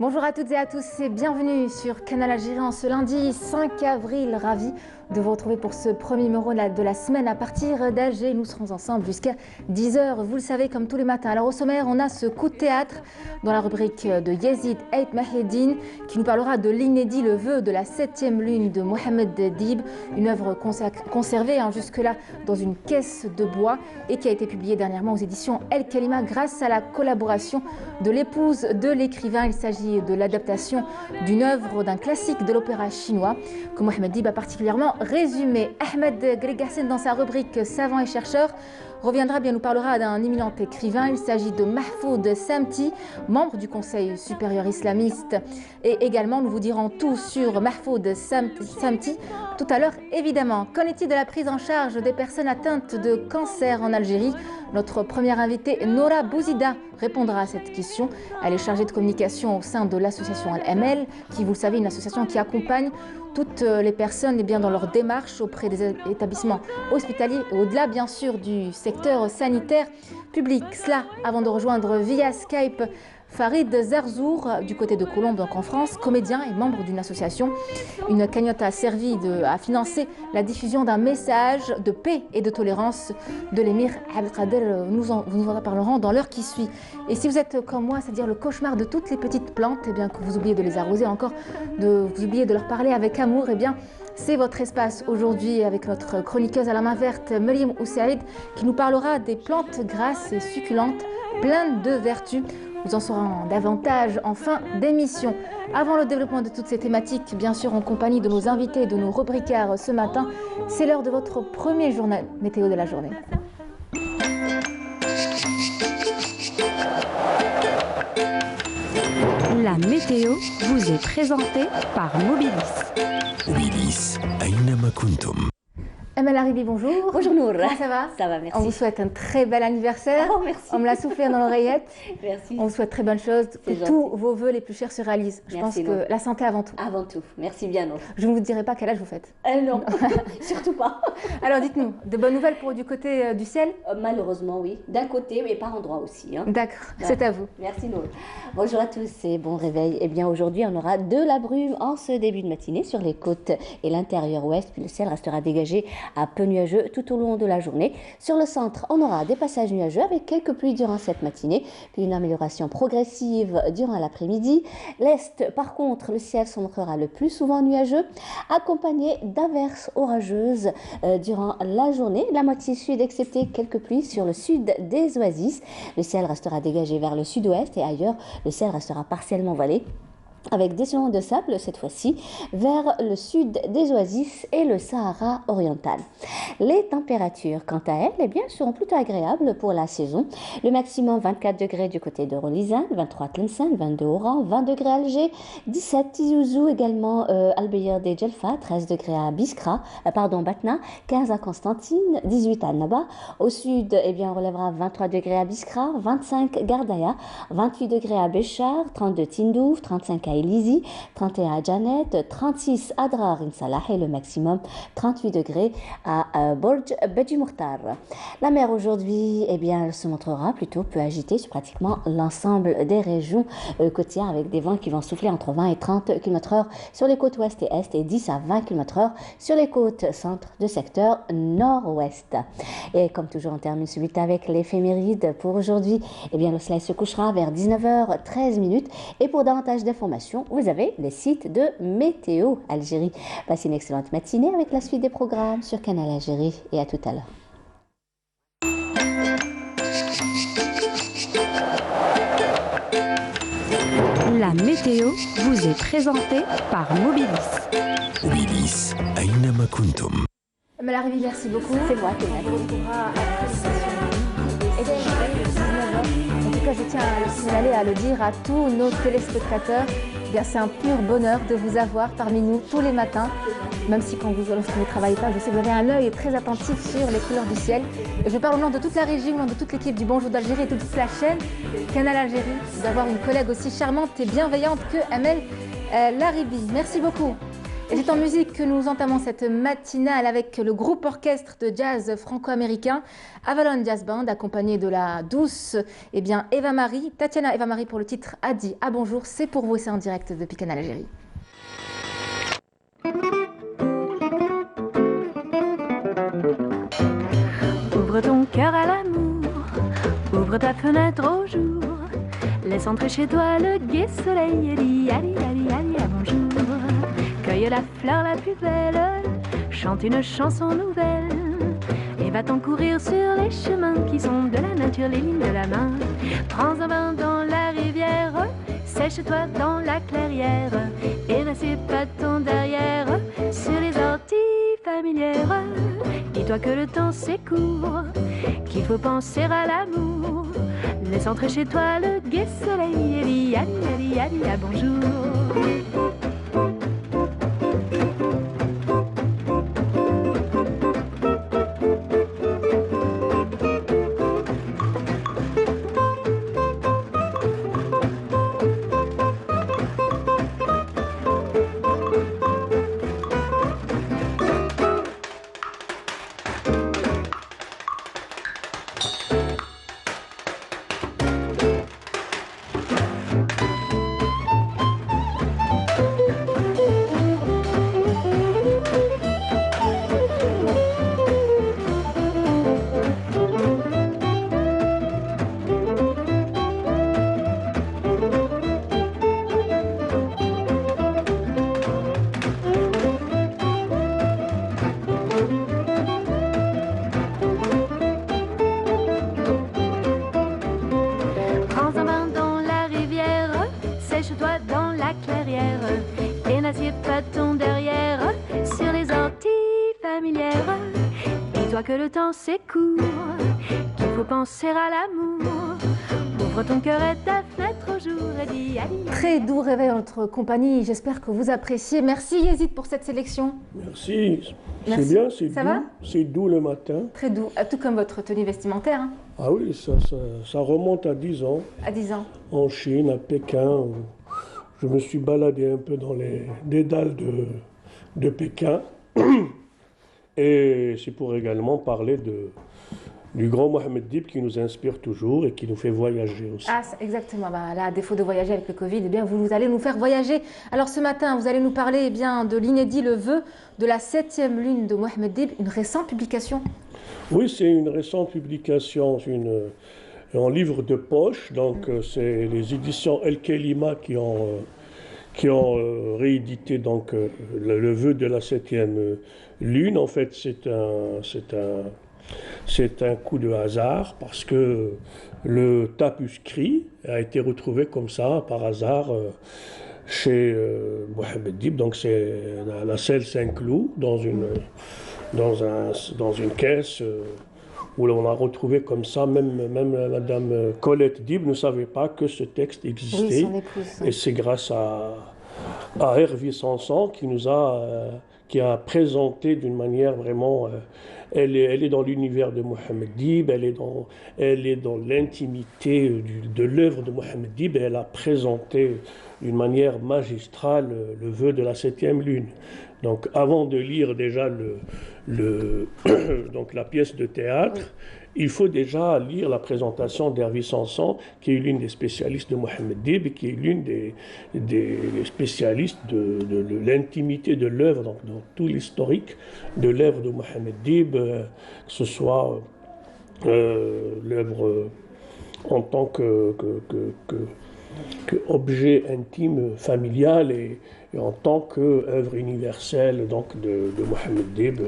Bonjour à toutes et à tous et bienvenue sur Canal Algérie en ce lundi 5 avril. Ravi de vous retrouver pour ce premier numéro de la semaine à partir d'Alger. Nous serons ensemble jusqu'à 10h, vous le savez, comme tous les matins. Alors au sommaire, on a ce coup de théâtre dans la rubrique de Yazid Ait Maheddine qui nous parlera de l'inédit, le vœu de la 7e lune de Mohamed Dib, une œuvre conservée jusque-là dans une caisse de bois et qui a été publiée dernièrement aux éditions El Kalima grâce à la collaboration de l'épouse de l'écrivain. Il s'agit de l'adaptation d'une œuvre d'un classique de l'opéra chinois que Mohamed Dib a particulièrement résumé. Ahmed Gregassen, dans sa rubrique Savants et chercheurs, reviendra, nous parlera d'un éminent écrivain. Il s'agit de Mahfoud Samti, membre du Conseil supérieur islamiste. Et également, nous vous dirons tout sur Mahfoud Samti tout à l'heure, évidemment. Qu'en est-il de la prise en charge des personnes atteintes de cancer en Algérie? Notre première invitée, Nora Bouzida, répondra à cette question. Elle est chargée de communication au sein de l'association Al-ML, qui, vous le savez, une association qui accompagne toutes les personnes dans leur démarche auprès des établissements hospitaliers, au-delà bien sûr du secteur sanitaire public. Cela avant de rejoindre via Skype Farid Zarzour du côté de Colombes, donc en France, comédien et membre d'une association. Une cagnotte a servi à financer la diffusion d'un message de paix et de tolérance de l'émir Abdelkader. Nous en parlerons dans l'heure qui suit. Et si vous êtes comme moi, c'est-à-dire le cauchemar de toutes les petites plantes, que vous oubliez de les arroser, encore vous oubliez de leur parler avec amour, c'est votre espace aujourd'hui avec notre chroniqueuse à la main verte, Meriem Oussaïd, qui nous parlera des plantes grasses et succulentes, pleines de vertus. Nous en saurons davantage en fin d'émission. Avant le développement de toutes ces thématiques, bien sûr en compagnie de nos invités et de nos rubricaires ce matin, c'est l'heure de votre premier journal météo de la journée. La météo vous est présentée par Mobilis. Mobilis, Aynama Kuntum. Amel Aribi, bonjour. Bonjour Nour. Comment ça va? Ça va, merci. On vous souhaite un très bel anniversaire. Oh, merci. On me l'a soufflé dans l'oreillette. Merci. On vous souhaite très bonnes choses, que tous vos vœux les plus chers se réalisent. Je pense que la santé avant tout. Avant tout. Merci bien Nour. Je ne vous dirai pas quel âge vous faites. Non, surtout pas. Alors dites-nous, de bonnes nouvelles du côté du ciel? Malheureusement oui. D'un côté, mais par endroit aussi. D'accord, c'est à vous. Merci Nour. Bonjour à tous et bon réveil. Eh bien aujourd'hui, on aura de la brume en ce début de matinée sur les côtes et l'intérieur ouest. Puis le ciel restera dégagé à peu nuageux tout au long de la journée. Sur le centre, on aura des passages nuageux avec quelques pluies durant cette matinée, puis une amélioration progressive durant l'après-midi. L'est, par contre, le ciel se montrera le plus souvent nuageux, accompagné d'averses orageuses durant la journée. La moitié sud, excepté quelques pluies sur le sud des oasis. Le ciel restera dégagé vers le sud-ouest et ailleurs, le ciel restera partiellement voilé, avec des sillons de sable cette fois-ci vers le sud des oasis et le Sahara oriental. Les températures, quant à elles, seront plutôt agréables pour la saison. Le maximum 24 degrés du côté de Rolisane, 23 à Tlemcen, 22 Oran, 20 degrés à Alger, 17 Tizi Ouzou, également Al-Beyer des Djelfa, 13 degrés à Batna, 15 à Constantine, 18 à Naba. Au sud, on relèvera 23 degrés à Biskra, 25 Gardaya, 28 degrés à Béchar, 32 Tindouf, 35 à Elizi, 31 à Janet, 36 à Drar Insalah et le maximum 38 degrés à Borj Bedi Mourtar. La mer aujourd'hui, elle se montrera plutôt peu agitée sur pratiquement l'ensemble des régions côtières avec des vents qui vont souffler entre 20 et 30 km/h sur les côtes ouest et est et 10 à 20 km/h sur les côtes centre de secteur nord-ouest. Et comme toujours, on termine ce bulletin avec l'éphéméride pour aujourd'hui. Le soleil se couchera vers 19h13 et pour davantage d'informations, vous avez les sites de Météo Algérie. Passez une excellente matinée avec la suite des programmes sur Canal Algérie et à tout à l'heure. La météo vous est présentée par Mobilis. Mobilis, Aynama Kuntum. Malarivi, merci beaucoup. C'est moi qui En tout cas, je tiens à le signaler, à le dire à tous nos téléspectateurs. C'est un pur bonheur de vous avoir parmi nous tous les matins, même si lorsque vous ne travaillez pas, je sais que vous avez un œil très attentif sur les couleurs du ciel. Et je parle au nom de toute la régie, au nom de toute l'équipe du Bonjour d'Algérie et de toute la chaîne Canal Algérie, d'avoir une collègue aussi charmante et bienveillante que Amel Laribi. Merci beaucoup. Et c'est en musique que nous entamons cette matinale avec le groupe orchestre de jazz franco-américain Avalon Jazz Band, accompagné de la douce Eva Marie, Tatiana Eva Marie pour le titre Adi. Ah bonjour, c'est pour vous et c'est en direct depuis Canal Algérie. Ouvre ton cœur à l'amour, ouvre ta fenêtre au jour, laisse entrer chez toi le gai soleil et dis allez, allez, allez, à bonjour. Cueille la fleur la plus belle, chante une chanson nouvelle et va-t'en courir sur les chemins qui sont de la nature, les lignes de la main. Prends un bain dans la rivière, sèche-toi dans la clairière et n'assieds pas ton derrière sur les orties familières. Dis-toi que le temps s'écourt, qu'il faut penser à l'amour. Laisse entrer chez toi le gai soleil et dis allez, allez, allez, à bonjour. Sèche-toi dans la clairière et n'assieds pas ton derrière sur les orties familières. Dis-toi que le temps s'écourt, qu'il faut penser à l'amour. Ouvre ton cœur et ta fenêtre au jour et dis allez. Très doux réveil en notre compagnie, j'espère que vous appréciez. Merci Yezid pour cette sélection. Merci. Merci. C'est bien, c'est Ça doux. va C'est doux le matin. Très doux, tout comme votre tenue vestimentaire, hein, Ah oui, ça remonte à 10 ans, à 10 ans. en Chine, à Pékin. Où je me suis baladé un peu dans les dédales de Pékin. Et c'est pour également parler du grand Mohamed Dib qui nous inspire toujours et qui nous fait voyager aussi. Ah, exactement. Là, à défaut de voyager avec le Covid, vous allez nous faire voyager. Alors ce matin, vous allez nous parler de l'inédit Le Vœu de la 7e lune de Mohamed Dib, une récente publication. Oui, c'est une récente publication, en livre de poche. Donc c'est les éditions El Kelima qui ont réédité donc, le vœu de la 7e lune. En fait, c'est un coup de hasard parce que le tapuscrit a été retrouvé comme ça, par hasard, chez Mohamed Dib. Donc c'est la selle Saint-Cloud dans une caisse où l'on a retrouvé comme ça, même Madame Colette Dib ne savait pas que ce texte existait. Oui, son épouse. Et c'est grâce à Hervé Sanson qui a présenté d'une manière vraiment... elle est dans l'univers de Mohamed Dib, elle est dans l'intimité de l'œuvre de Mohamed Dib, et elle a présenté d'une manière magistrale le vœu de la 7e lune. Donc avant de lire déjà donc la pièce de théâtre, il faut déjà lire la présentation d'Hervé Sanson, qui est l'une des spécialistes de Mohamed Dib et qui est l'une des spécialistes de l'intimité de l'œuvre, donc dans tout l'historique de l'œuvre de Mohamed Dib, que ce soit l'œuvre en tant qu'objet intime familial et en tant qu'œuvre universelle donc de Mohamed Dib.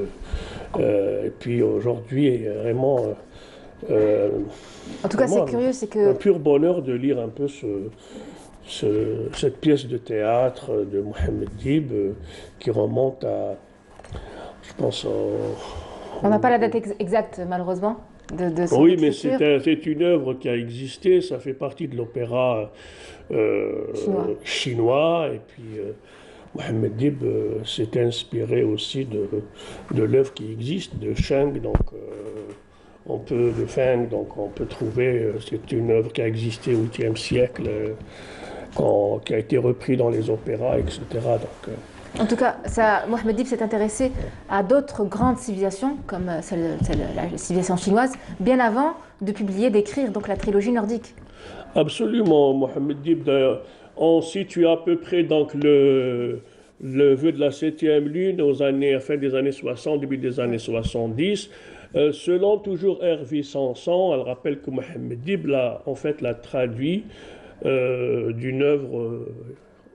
Et puis aujourd'hui, vraiment... en tout cas, c'est curieux, c'est que... Un pur bonheur de lire un peu cette pièce de théâtre de Mohamed Dib qui remonte à, je pense... On n'a pas la date exacte, malheureusement, de son Oui, mais écriture. c'est une œuvre qui a existé, ça fait partie de l'opéra chinois. Et puis Mohamed Dib s'est inspiré aussi de l'œuvre qui existe, de Sheng, donc de Feng, donc on peut trouver, c'est une œuvre qui a existé au 8e siècle, qui a été reprise dans les opéras, etc. Donc, En tout cas, Mohammed Dib s'est intéressé à d'autres grandes civilisations, comme la civilisation chinoise, bien avant de publier, d'écrire donc la trilogie nordique. Absolument, Mohammed Dib. D'ailleurs, on situe à peu près donc le vœu de la septième lune aux années, à fin des années 60, début des années 70. Selon toujours Hervé Sanson, elle rappelle que Mohammed Dib en fait l'a traduit d'une œuvre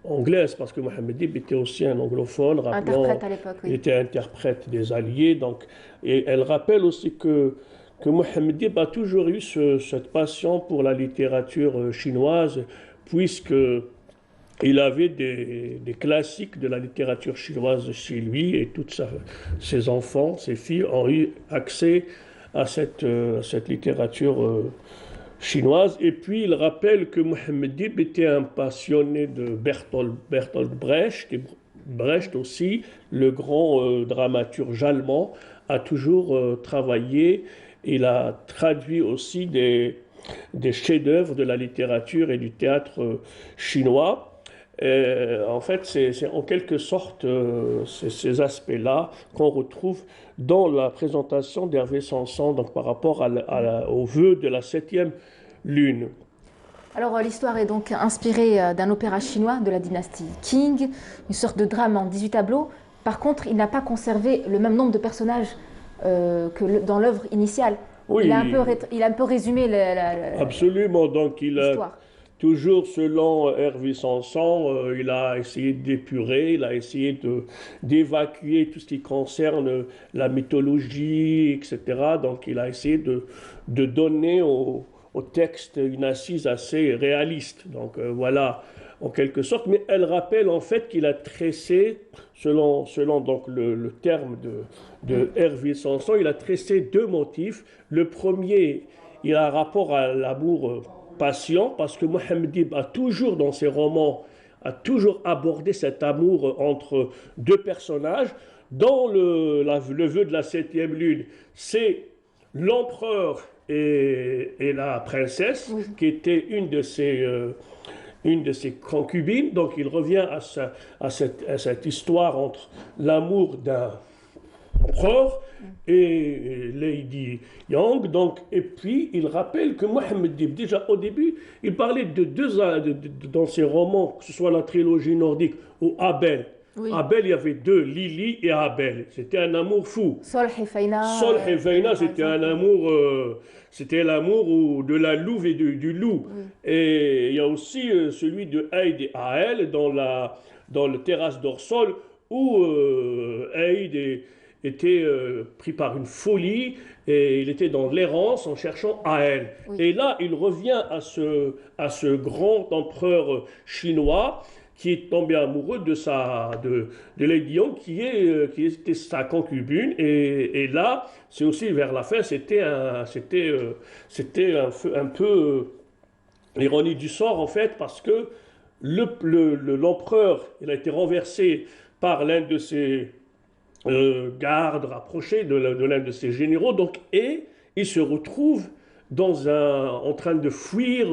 anglaise, parce que Mohammed Dib était aussi un anglophone, Interprète à l'époque, oui. il était interprète des Alliés. Donc, et elle rappelle aussi que Mohammed Dib a toujours eu cette passion pour la littérature chinoise, puisque il avait des classiques de la littérature chinoise chez lui, et ses enfants, ses filles ont eu accès à cette littérature chinoise. Et puis il rappelle que Mohammed Dib était un passionné de Bertolt Brecht, et Brecht aussi, le grand dramaturge allemand, a toujours travaillé. Il a traduit aussi des chefs-d'œuvre de la littérature et du théâtre chinois. En fait, c'est en quelque sorte ces aspects-là qu'on retrouve dans la présentation d'Hervé Sanson, donc par rapport au vœu de la septième lune. Alors l'histoire est donc inspirée d'un opéra chinois de la dynastie Qing, une sorte de drame en 18 tableaux. Par contre, il n'a pas conservé le même nombre de personnages que dans l'œuvre initiale. Oui, il a un peu résumé absolument. Donc l'histoire. Toujours selon Hervé Sanson, il a essayé d'épurer, il a essayé d'évacuer tout ce qui concerne la mythologie, etc. Donc il a essayé de donner au texte une assise assez réaliste. Donc voilà, en quelque sorte. Mais elle rappelle en fait qu'il a tressé, selon donc le terme de Hervé Sanson, il a tressé deux motifs. Le premier, il a un rapport à l'amour passion, parce que Mohammed Dib a toujours, dans ses romans, a toujours abordé cet amour entre deux personnages. Dans le vœu de la septième lune, c'est l'empereur et la princesse, oui, qui était une de ses concubines. Donc il revient à cette histoire entre l'amour d'un empereur et Lady Yang. Donc, et puis il rappelle que Mohammed Dib, déjà au début, il parlait dans ses romans, que ce soit la trilogie nordique ou Abel. Oui. Abel, il y avait deux, Lili et Abel. C'était un amour fou. Solh et Feina. Solh et Feina, c'était un amour, c'était l'amour de la louve et du loup. Oui. Et il y a aussi celui de Haïd et Aël dans le terrasse d'Orsol, où Haïd était pris par une folie et il était dans l'errance en cherchant Aël. Oui. Et là, il revient à ce grand empereur chinois qui est tombé amoureux de Lady Yang, qui était sa concubine. Et là, c'est aussi vers la fin, c'était un peu l'ironie du sort, en fait, parce que l'empereur, il a été renversé par l'un de ses gardes rapprochés, de l'un de ses généraux, donc, et il se retrouve en train de fuir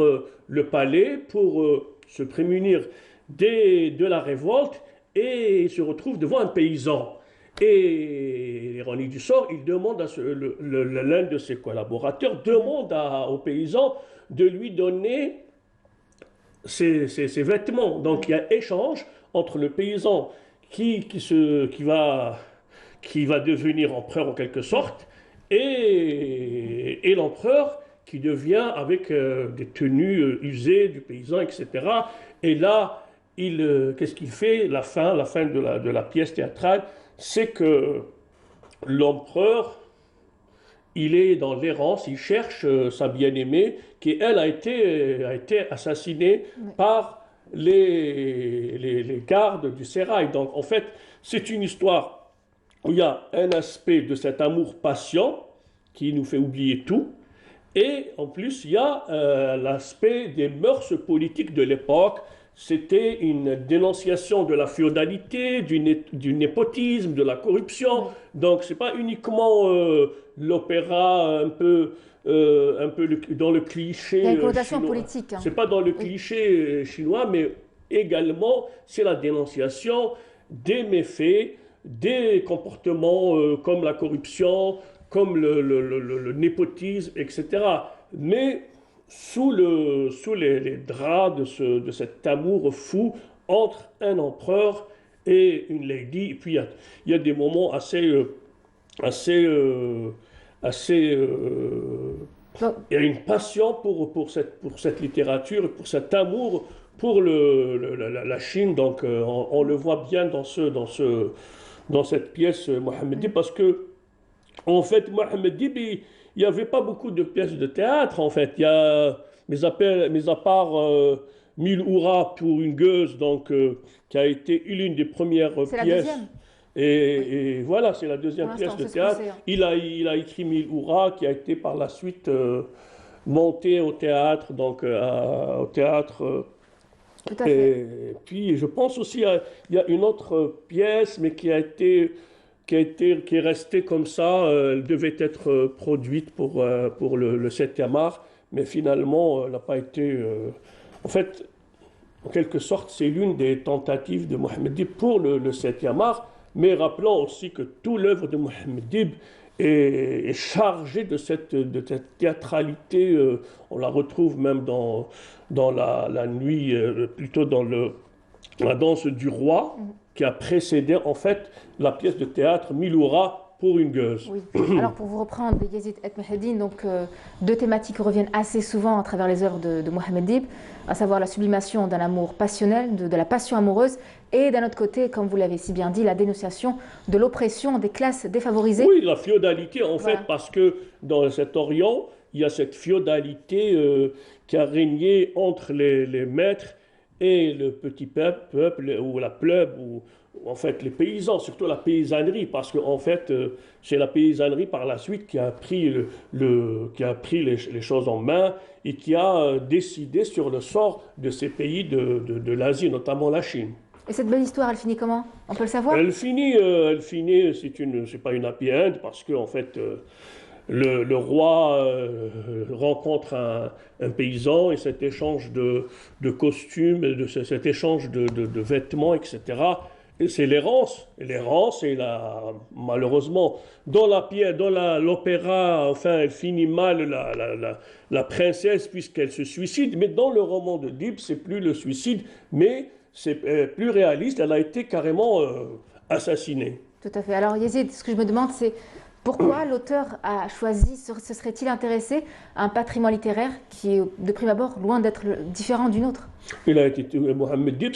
le palais pour se prémunir de la révolte, et il se retrouve devant un paysan. Et l'ironie du sort, il demande l'un de ses collaborateurs demande au paysan de lui donner ses vêtements. Donc il y a échange entre le paysan qui va devenir empereur en quelque sorte, et l'empereur qui devient avec des tenues usées du paysan, etc. Et là, qu'est-ce qu'il fait? La fin de la pièce théâtrale, c'est que l'empereur, il est dans l'errance, il cherche sa bien-aimée, qui elle a été assassinée par les gardes du sérail. Donc en fait, c'est une histoire où il y a un aspect de cet amour patient qui nous fait oublier tout, et en plus il y a l'aspect des mœurs politiques de l'époque. C'était une dénonciation de la féodalité, du népotisme, de la corruption. Donc c'est pas uniquement l'opéra un peu dans le cliché. Il y a une connotation politique. Hein. C'est pas dans le cliché chinois, mais également c'est la dénonciation des méfaits, des comportements comme la corruption, comme le népotisme, etc. Mais sous les draps de cet amour fou entre un empereur et une lady. Et puis il y a des moments assez, il y a une passion pour cette littérature, pour cet amour pour la Chine. Donc on le voit bien dans cette pièce Mohammed Dib, parce que en fait Mohammed Dib, il n'y avait pas beaucoup de pièces de théâtre en fait. Il y a, mis à part Mille Hurrahs pour une gueuse, donc qui a été l'une des premières C'est la pièces. deuxième. Et voilà, c'est la deuxième Pour pièce l'instant, de c'est ce qu'on théâtre. sait, hein. Il a écrit Mille Hurrahs, qui a été par la suite monté au théâtre, donc au théâtre. Tout à fait. Et puis, je pense aussi, il y a une autre pièce, mais qui est restée comme ça. Elle devait être produite pour le 7e art, mais finalement, elle n'a pas été. En fait, en quelque sorte, c'est l'une des tentatives de Mohammed Dib pour le 7e art, mais rappelons aussi que toute l'œuvre de Mohammed Dib est chargée de cette théâtralité. On la retrouve même dans la nuit, plutôt dans la danse du roi, qui a précédé en fait la pièce de théâtre Mille Hurrahs pour une gueuse. Oui. Alors pour vous reprendre Yazid et Mohiuddin, donc deux thématiques reviennent assez souvent à travers les œuvres de Mohammed Dib, à savoir la sublimation d'un amour passionnel, de la passion amoureuse, et d'un autre côté, comme vous l'avez si bien dit, la dénonciation de l'oppression des classes défavorisées. Oui, la féodalité en Voilà. fait, parce que dans cet Orient, il y a cette féodalité qui a régné entre les maîtres et le petit peuple ou la plèbe, ou en fait les paysans, surtout la paysannerie, parce que en fait c'est la paysannerie par la suite qui a pris les choses en main et qui a décidé sur le sort de ces pays de l'Asie, notamment la Chine. Et cette belle histoire, elle finit comment? On peut le savoir? Elle finit, c'est pas une happy end, parce que en fait le roi rencontre un paysan, et cet échange de costumes, cet échange de vêtements, etc. Et c'est l'errance. Et l'errance, malheureusement, dans l'opéra, enfin, elle finit mal, la princesse, puisqu'elle se suicide. Mais dans le roman de Dib, c'est plus le suicide, mais c'est plus réaliste. Elle a été carrément assassinée. Tout à fait. Alors Yazid, ce que je me demande, c'est pourquoi l'auteur a choisi, se serait-il intéressé à un patrimoine littéraire qui est de prime abord loin d'être différent d'une autre? Mohammed Dib,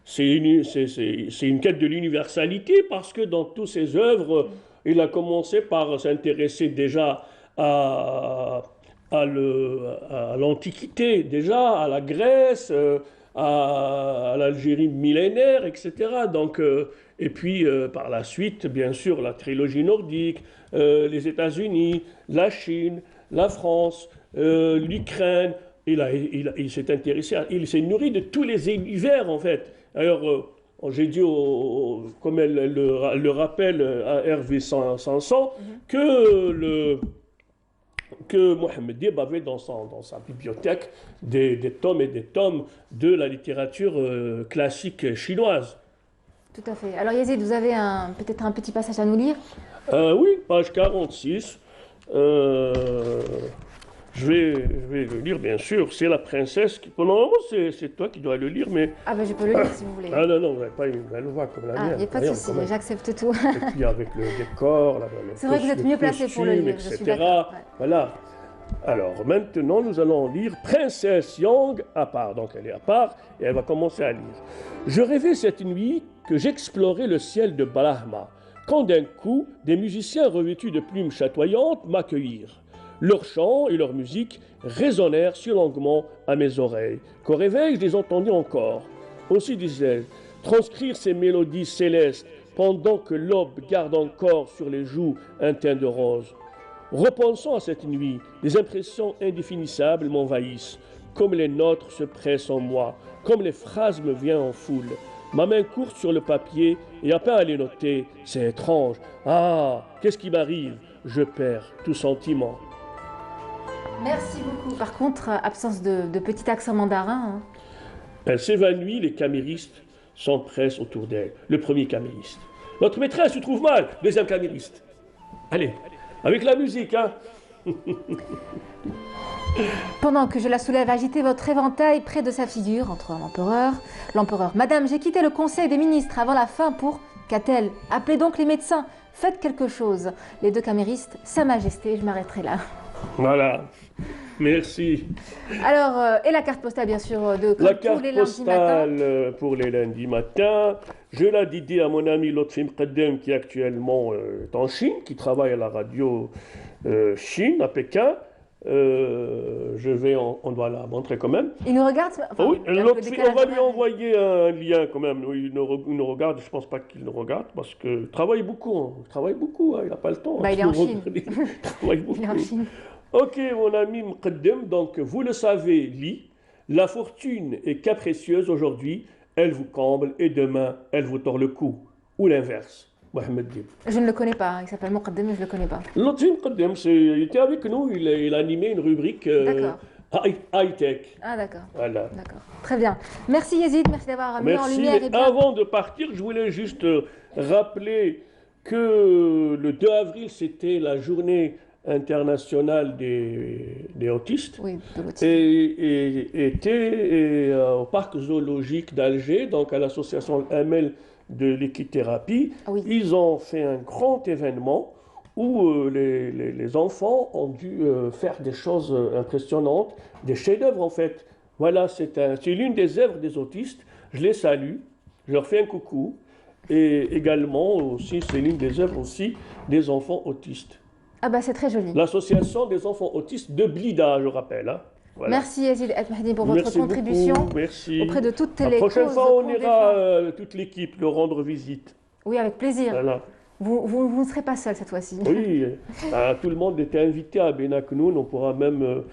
c'est une quête de l'universalité, parce que dans toutes ses œuvres, il a commencé par s'intéresser déjà à l'Antiquité, déjà à la Grèce, à l'Algérie millénaire, etc. Donc, et puis par la suite, bien sûr, la trilogie nordique, les États-Unis, la Chine, la France, l'Ukraine. Il s'est intéressé, il s'est nourri de tous les univers en fait. Alors, j'ai dit, comme elle le rappelle à Hervé Sanson, que Mohammed Dib avait dans sa bibliothèque des tomes et des tomes de la littérature classique chinoise. Tout à fait. Alors Yazid, vous avez peut-être un petit passage à nous lire? Oui, page 46. Je vais le lire, bien sûr. C'est la princesse qui... Normalement, c'est toi qui dois le lire, mais... Ah ben je peux le lire si vous voulez. Ah non, vous n'avez pas une belle voix comme la mienne. Il n'y a pas de souci, j'accepte tout. Et puis avec le décor, c'est vrai que vous êtes mieux placé pour le lire, etc. je suis d'accord. Ouais. Voilà. Alors, maintenant, nous allons lire Princesse Yang à part. Donc, elle est à part et elle va commencer à lire. Je rêvais cette nuit que j'explorais le ciel de Brahma, quand d'un coup, des musiciens revêtus de plumes chatoyantes m'accueillirent. Leurs chants et leur musique résonnèrent si longuement à mes oreilles qu'au réveil, je les entendis encore. Aussi disais-je, transcrire ces mélodies célestes pendant que l'aube garde encore sur les joues un teint de rose. Repensant à cette nuit, des impressions indéfinissables m'envahissent, comme les notes se pressent en moi, comme les phrases me viennent en foule. Ma main court sur le papier et à peine à les noter, c'est étrange. Ah, qu'est-ce qui m'arrive? Je perds tout sentiment. Merci beaucoup. Par contre, absence de petit accent mandarin. Elle s'évanouit, les caméristes s'empresse autour d'elle. Le premier camériste. Notre maîtresse se trouve mal, deuxième camériste. Allez, avec la musique, hein. Pendant que je la soulève, agitez votre éventail près de sa figure, entre l'empereur. L'empereur, Madame, j'ai quitté le conseil des ministres avant la fin pour... Qu'a-t-elle? Appelez donc les médecins, faites quelque chose. Les deux caméristes, Sa Majesté, je m'arrêterai là. Voilà, merci. Alors, et la carte postale, bien sûr, de La tous carte les lundis matins. postale pour les lundis matins, je l'ai dédiée à mon ami Lotfi Mqaddem qui est actuellement en Chine, qui travaille à la radio Chine, à Pékin. On doit la montrer quand même. Il nous regarde Oui, il y a un peu de Lotfi, décalage on va lui horaire. envoyer un lien quand même. Oui, il nous regarde, je ne pense pas qu'il nous regarde parce qu'il travaille beaucoup. Hein, il n'a pas le temps. Bah, il est en Chine. Il travaille beaucoup. Il est en Chine. Ok, mon ami Mqaddem, donc vous le savez, lit, la fortune est capricieuse aujourd'hui, elle vous comble et demain, elle vous tord le cou. Ou l'inverse. Mohamed Dib. Je ne le connais pas, il s'appelle Mouqaddem, mais je ne le connais pas. Lotfi Mqaddem, il était avec nous, il a animé une rubrique D'accord. high-tech. Ah d'accord, Voilà. d'accord. Très bien. Merci Yezid, merci d'avoir mis en Merci. lumière. Mais Et bien... avant de partir, je voulais juste rappeler que le 2 avril, c'était la journée internationale des autistes. Oui, de l'autisme. Et était au parc zoologique d'Alger, donc à l'association ML de l'équithérapie. Ah oui. Ils ont fait un grand événement où les enfants ont dû faire des choses impressionnantes, des chefs-d'œuvre en fait. Voilà, c'est l'une des œuvres des autistes. Je les salue, je leur fais un coucou. Et également aussi, c'est l'une des œuvres aussi des enfants autistes. Ah bah c'est très joli. L'association des enfants autistes de Blida, je rappelle. Hein. Voilà. Merci Yezid El Mahdi pour votre Merci contribution beaucoup, merci. auprès de toutes La les prochaine causes fois, on qu'on ira défend. toute l'équipe le rendre visite. Oui, avec plaisir. Voilà. Vous ne serez pas seul cette fois-ci. Oui, tout le monde était invité à Benaknoun. On pourra même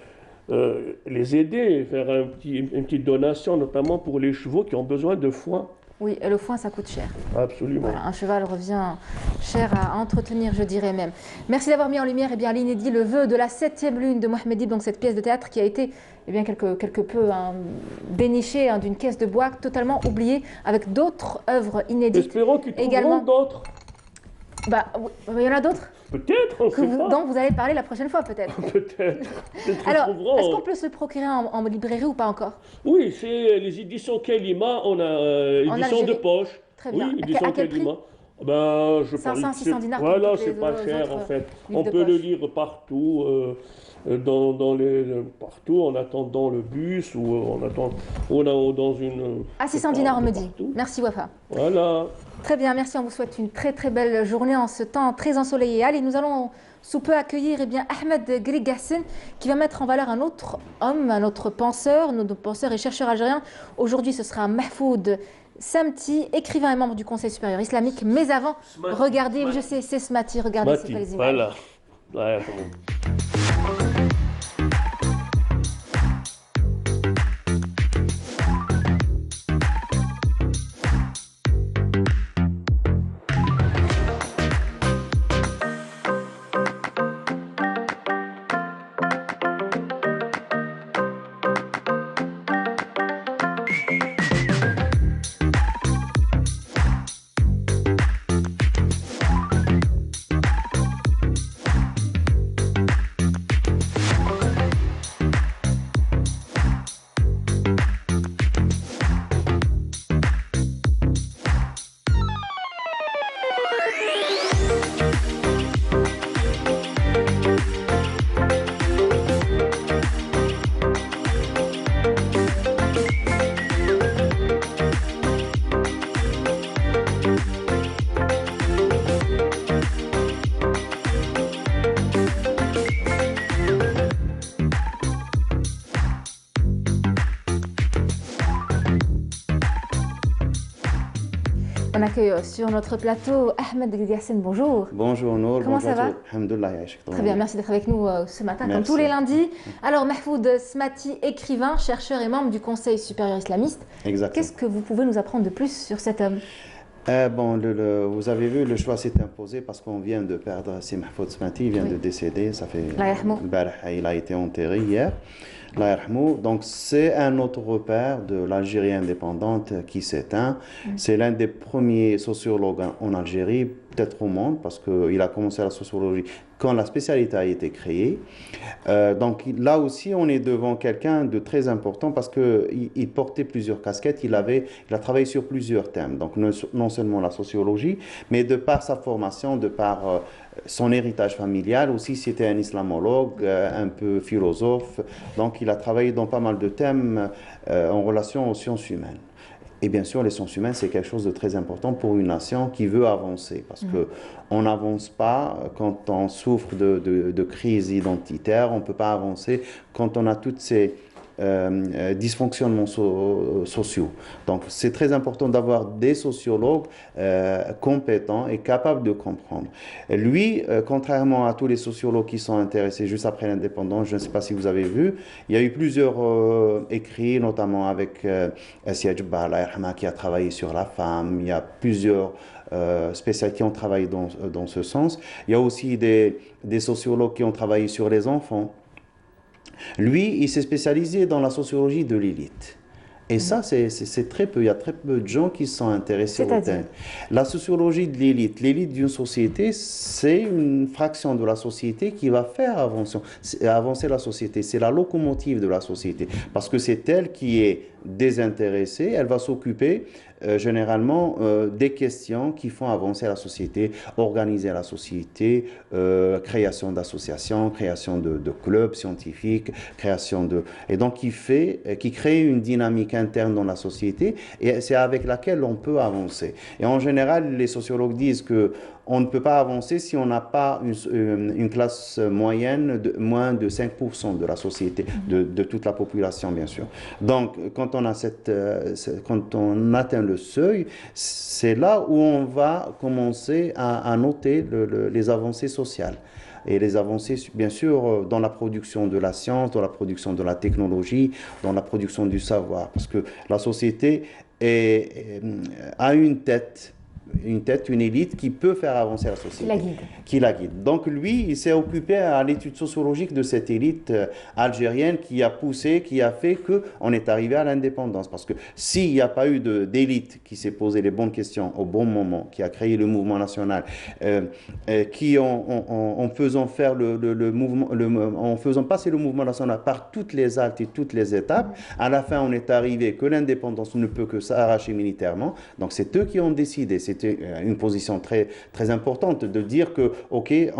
les aider, faire une petite donation, notamment pour les chevaux qui ont besoin de foin. Oui, et le foin, ça coûte cher. Absolument. Voilà, un cheval revient cher à entretenir, je dirais même. Merci d'avoir mis en lumière l'inédit, le vœu de la 7e lune de Mohamed Dib, donc cette pièce de théâtre qui a été quelque peu dénichée d'une caisse de bois, totalement oubliée, avec d'autres œuvres inédites. Espérons qu'ils trouveront également. d'autres. Bah, il y en a d'autres Peut-être, on ne sait pas. dont vous allez parler la prochaine fois, peut-être. Peut-être. Peut-être qu'ils Alors, trouveront. est-ce qu'on peut se le procurer en librairie ou pas encore? Oui, c'est les éditions Kalima. On a En édition de Algérie. poche. Très bien. Oui, édition À quel prix? Kalima. Ben, je 500, pense. 600 dinars comme Voilà, toutes c'est les pas autres cher en fait. livres On de peut le poche. lire partout, partout en attendant le bus ou dans une. À 600 dinars, on me dit. Partout. Merci Wafa. Voilà. Très bien, merci. On vous souhaite une très très belle journée en ce temps très ensoleillé. Allez, nous allons sous peu accueillir Ahmed Grigassen qui va mettre en valeur un autre homme, un autre penseur, notre penseur et chercheur algérien. Aujourd'hui, ce sera Mahfoud Samti, écrivain et membre du Conseil supérieur islamique. Mais avant, regardez, je sais, c'est Smati, regardez, c'est pas les images. Voilà. Ouais, On accueille sur notre plateau Ahmed Grigassen, bonjour. Bonjour Nour, Comment bonjour ça va? Alhamdoulilah, Très bien, merci d'être avec nous ce matin, comme Merci. tous les lundis. Alors, Mahfoud Smati, écrivain, chercheur et membre du Conseil supérieur islamiste. Exactement. Qu'est-ce que vous pouvez nous apprendre de plus sur cet homme? Vous avez vu, le choix s'est imposé parce qu'on vient de perdre Si Mahfoud Smati, il vient Oui. de décéder, ça fait Allah yarhamou. il a été enterré hier. Allah yarhamou. Donc c'est un autre repère de l'Algérie indépendante qui s'éteint. C'est l'un des premiers sociologues en Algérie, peut-être au monde, parce qu'il a commencé la sociologie quand la spécialité a été créée. Donc là aussi, on est devant quelqu'un de très important parce qu'il portait plusieurs casquettes, il a travaillé sur plusieurs thèmes. Donc non seulement la sociologie, mais de par sa formation, de par son héritage familial, aussi c'était un islamologue, un peu philosophe. Donc il a travaillé dans pas mal de thèmes en relation aux sciences humaines. Et bien sûr, les sciences humaines, c'est quelque chose de très important pour une nation qui veut avancer. Parce qu'on n'avance pas quand on souffre de crise identitaire, on ne peut pas avancer quand on a toutes ces dysfonctionnements sociaux. Donc, c'est très important d'avoir des sociologues compétents et capables de comprendre. Lui, contrairement à tous les sociologues qui sont intéressés juste après l'indépendance, je ne sais pas si vous avez vu, il y a eu plusieurs écrits, notamment avec Assia Djebbar qui a travaillé sur la femme. Il y a plusieurs spécialistes qui ont travaillé dans ce sens. Il y a aussi des sociologues qui ont travaillé sur les enfants. Lui, il s'est spécialisé dans la sociologie de l'élite. Et ça, c'est très peu. Il y a très peu de gens qui sont intéressés au thème. La sociologie de l'élite. L'élite d'une société, c'est une fraction de la société qui va faire avancer la société. C'est la locomotive de la société. Parce que c'est elle qui est désintéressée. Elle va s'occuper généralement des questions qui font avancer la société, organiser la société, création d'associations, création de clubs scientifiques, et donc qui crée une dynamique interne dans la société, et c'est avec laquelle on peut avancer. Et en général, les sociologues disent que on ne peut pas avancer si on n'a pas une classe moyenne de moins de 5% de la société, de toute la population, bien sûr. Donc, quand on atteint le seuil, c'est là où on va commencer à noter les avancées sociales. Et les avancées, bien sûr, dans la production de la science, dans la production de la technologie, dans la production du savoir. Parce que la société a une élite qui peut faire avancer la société. Qui la guide. Donc lui, il s'est occupé à l'étude sociologique de cette élite algérienne qui a poussé, qui a fait qu'on est arrivé à l'indépendance. Parce que s'il n'y a pas eu d'élite qui s'est posé les bonnes questions au bon moment, qui a créé le mouvement national, qui en faisant faire en faisant passer le mouvement national par toutes les haltes et toutes les étapes, à la fin on est arrivé que l'indépendance ne peut que s'arracher militairement. Donc c'est eux qui ont décidé. C'était une position très, très importante de dire que, OK, il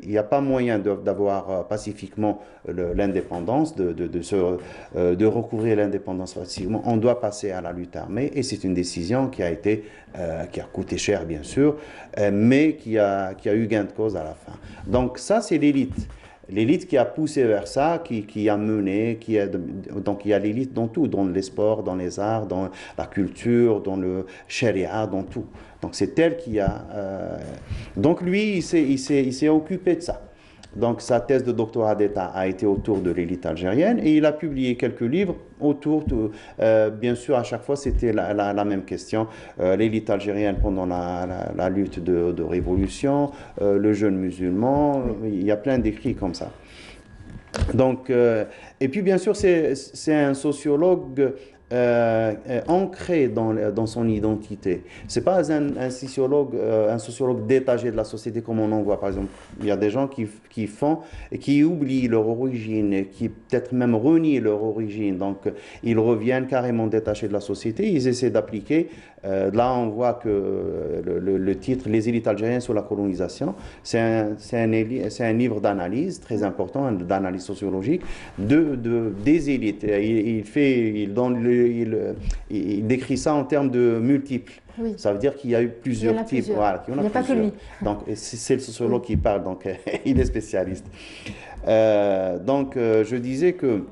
n'y a pas moyen d'avoir pacifiquement l'indépendance, de recouvrir l'indépendance facilement. On doit passer à la lutte armée et c'est une décision qui a coûté cher, bien sûr, mais qui a eu gain de cause à la fin. Donc ça, c'est l'élite. L'élite qui a poussé vers ça, qui a mené, donc il y a l'élite dans tout, dans les sports, dans les arts, dans la culture, dans le sharia, dans tout. Donc c'est elle qui a... Donc lui, il s'est occupé de ça. Donc sa thèse de doctorat d'État a été autour de l'élite algérienne et il a publié quelques livres autour bien sûr, à chaque fois, c'était la même question. L'élite algérienne pendant la lutte de révolution, le jeune musulman, il y a plein d'écrits comme ça. Donc, et puis, bien sûr, c'est un sociologue ancré dans son identité. Ce n'est pas un sociologue détaché de la société comme on en voit. Par exemple, il y a des gens qui font et qui oublient leur origine, qui peut-être même renient leur origine. Donc, ils reviennent carrément détachés de la société. Ils essaient d'appliquer. Là, on voit que le titre « Les élites algériennes sous la colonisation », c'est un livre d'analyse très important, d'analyse sociologique des élites. Il décrit ça en termes de multiples. Oui. Ça veut dire qu'il y a eu plusieurs types. Voilà, il n'y a pas que lui. Donc, c'est le sociologue qui parle, donc il est spécialiste. Donc, je disais que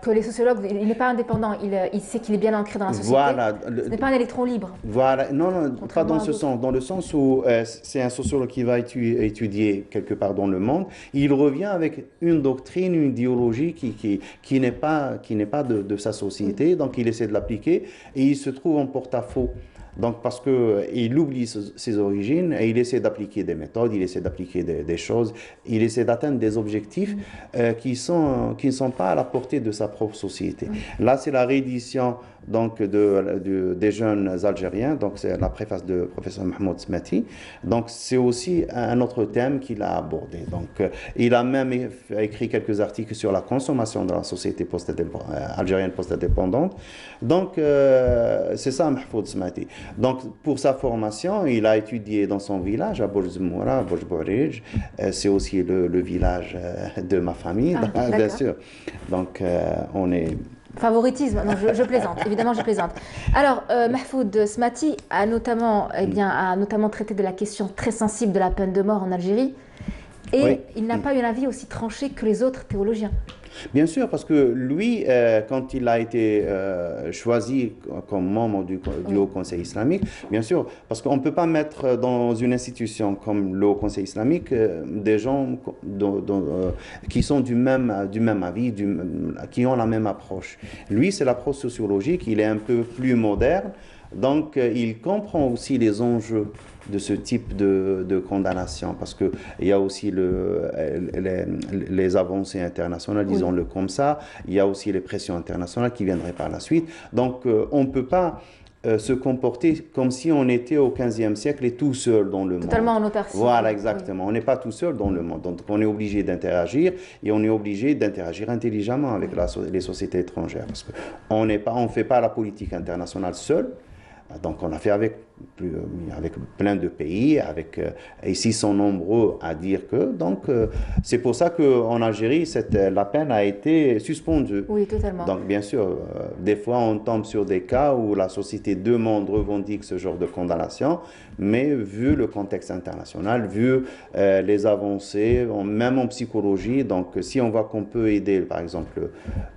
que les sociologues, il n'est pas indépendant, il sait qu'il est bien ancré dans la société. Voilà. Ce n'est pas un électron libre. Voilà, non, non, pas Contrairement dans à ce d'autres. sens. Dans le sens où c'est un sociologue qui va étudier quelque part dans le monde, il revient avec une doctrine, une idéologie qui n'est pas de sa société, donc il essaie de l'appliquer et il se trouve en porte-à-faux. Donc, parce qu'il oublie ses origines et il essaie d'appliquer des méthodes, il essaie d'appliquer des choses, il essaie d'atteindre des objectifs qui ne sont pas à la portée de sa propre société. Là, c'est la réédition donc, des jeunes Algériens, donc c'est la préface de professeur Mahmoud Smati. Donc, c'est aussi un autre thème qu'il a abordé. Donc, il a même écrit quelques articles sur la consommation dans la société algérienne post-indépendante. Donc, c'est ça Mahmoud Smati. Donc, pour sa formation, il a étudié dans son village, à Bourg-Zmoura, Bourg-Bourij. C'est aussi le village de ma famille, bien sûr. Donc, on est... Favoritisme, non, je plaisante, évidemment je plaisante. Alors, Mahfoud Smati a notamment, a notamment traité de la question très sensible de la peine de mort en Algérie, et il n'a pas eu un avis aussi tranché que les autres théologiens. Bien sûr, parce que lui, quand il a été choisi comme membre du Haut Conseil islamique, bien sûr, parce qu'on ne peut pas mettre dans une institution comme le Haut Conseil islamique des gens qui sont du même avis, qui ont la même approche. Lui, c'est l'approche sociologique, il est un peu plus moderne, donc il comprend aussi les enjeux de ce type de condamnation, parce qu'il y a aussi les avancées internationales, disons-le comme ça, il y a aussi les pressions internationales qui viendraient par la suite. Donc, on ne peut pas se comporter comme si on était au XVe siècle et tout seul dans le monde. Totalement en autarcie. Voilà, exactement. On n'est pas tout seul dans le monde. Donc, on est obligé d'interagir et on est obligé d'interagir intelligemment avec les sociétés étrangères, parce qu'on ne fait pas la politique internationale seul. Donc, on a fait avec plein de pays, et s'ils sont nombreux à dire que. Donc, c'est pour ça qu'en Algérie, la peine a été suspendue. Oui, totalement. Donc, bien sûr, des fois, on tombe sur des cas où la société revendique ce genre de condamnation, mais vu le contexte international, vu les avancées, même en psychologie, donc si on voit qu'on peut aider, par exemple,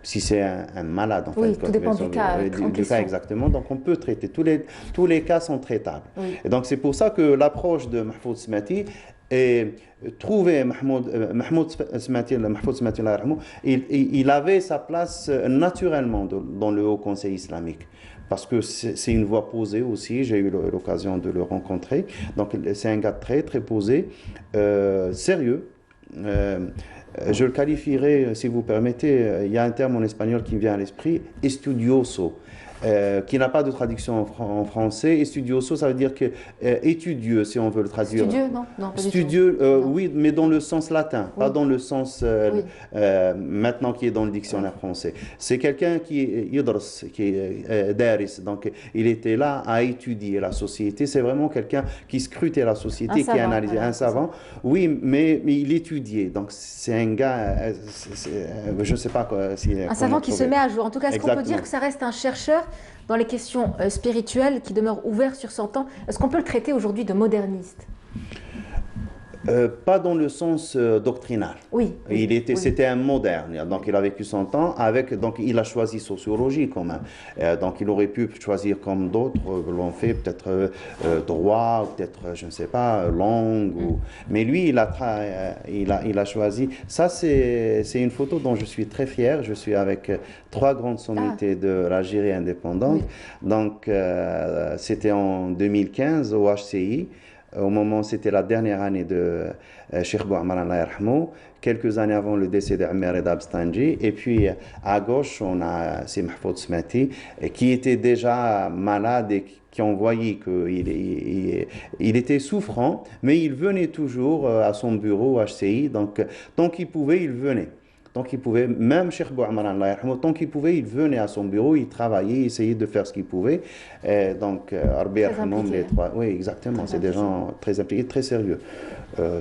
si c'est un malade, en fait, tout dépend du cas. Du cas exactement, donc on peut traiter. Tous les cas sont traitables. Oui. Et donc c'est pour ça que l'approche de Mahfoud Smati est trouver Mahfoud Smati, il avait sa place naturellement dans le Haut Conseil islamique. Parce que c'est une voix posée aussi, j'ai eu l'occasion de le rencontrer. Donc c'est un gars très très posé, sérieux. Je le qualifierais, si vous permettez, il y a un terme en espagnol qui me vient à l'esprit, estudioso. Qui n'a pas de traduction en français. Estudioso, ça veut dire que étudieux, si on veut le traduire. Studieux, non, pas Studieux, non. oui, mais dans le sens latin, pas dans le sens maintenant qui est dans le dictionnaire français. C'est quelqu'un qui est daris, donc il était là à étudier la société. C'est vraiment quelqu'un qui scrutait la société, qui analysait, un savant. Oui, mais il étudiait. Donc c'est un gars, je ne sais pas quoi. Un savant qui se met à jour. En tout cas, est-ce qu'on peut dire que ça reste un chercheur dans les questions spirituelles qui demeure ouvert sur son temps? Est-ce qu'on peut le traiter aujourd'hui de moderniste? Pas dans le sens doctrinal. Oui. C'était un moderne. Donc, il a vécu son temps donc, il a choisi sociologie quand même. Donc, il aurait pu choisir comme d'autres l'ont fait, peut-être droit, peut-être, je ne sais pas, langue. Mais lui, il a choisi. Ça, c'est une photo dont je suis très fier. Je suis avec 3 grandes sommités de l'Algérie indépendante. Oui. Donc, c'était en 2015 au HCI. Au moment, c'était la dernière année de Cheikh Bouamar Allah yarhamou, quelques années avant le décès d'Amir Reda Bstanji. Et puis, à gauche, on a Mahfoud Smati, qui était déjà malade et qui ont voyé qu'il était souffrant, mais il venait toujours à son bureau HCI. Donc, tant qu'il pouvait, il venait. Donc, il pouvait, même Cheikh Bouamar Allah yarhamou, tant qu'il pouvait, il venait à son bureau, il travaillait, il essayait de faire ce qu'il pouvait. Et donc, Arbi yarhamou, les 3. Oui, exactement. C'est des gens très impliqués, très sérieux.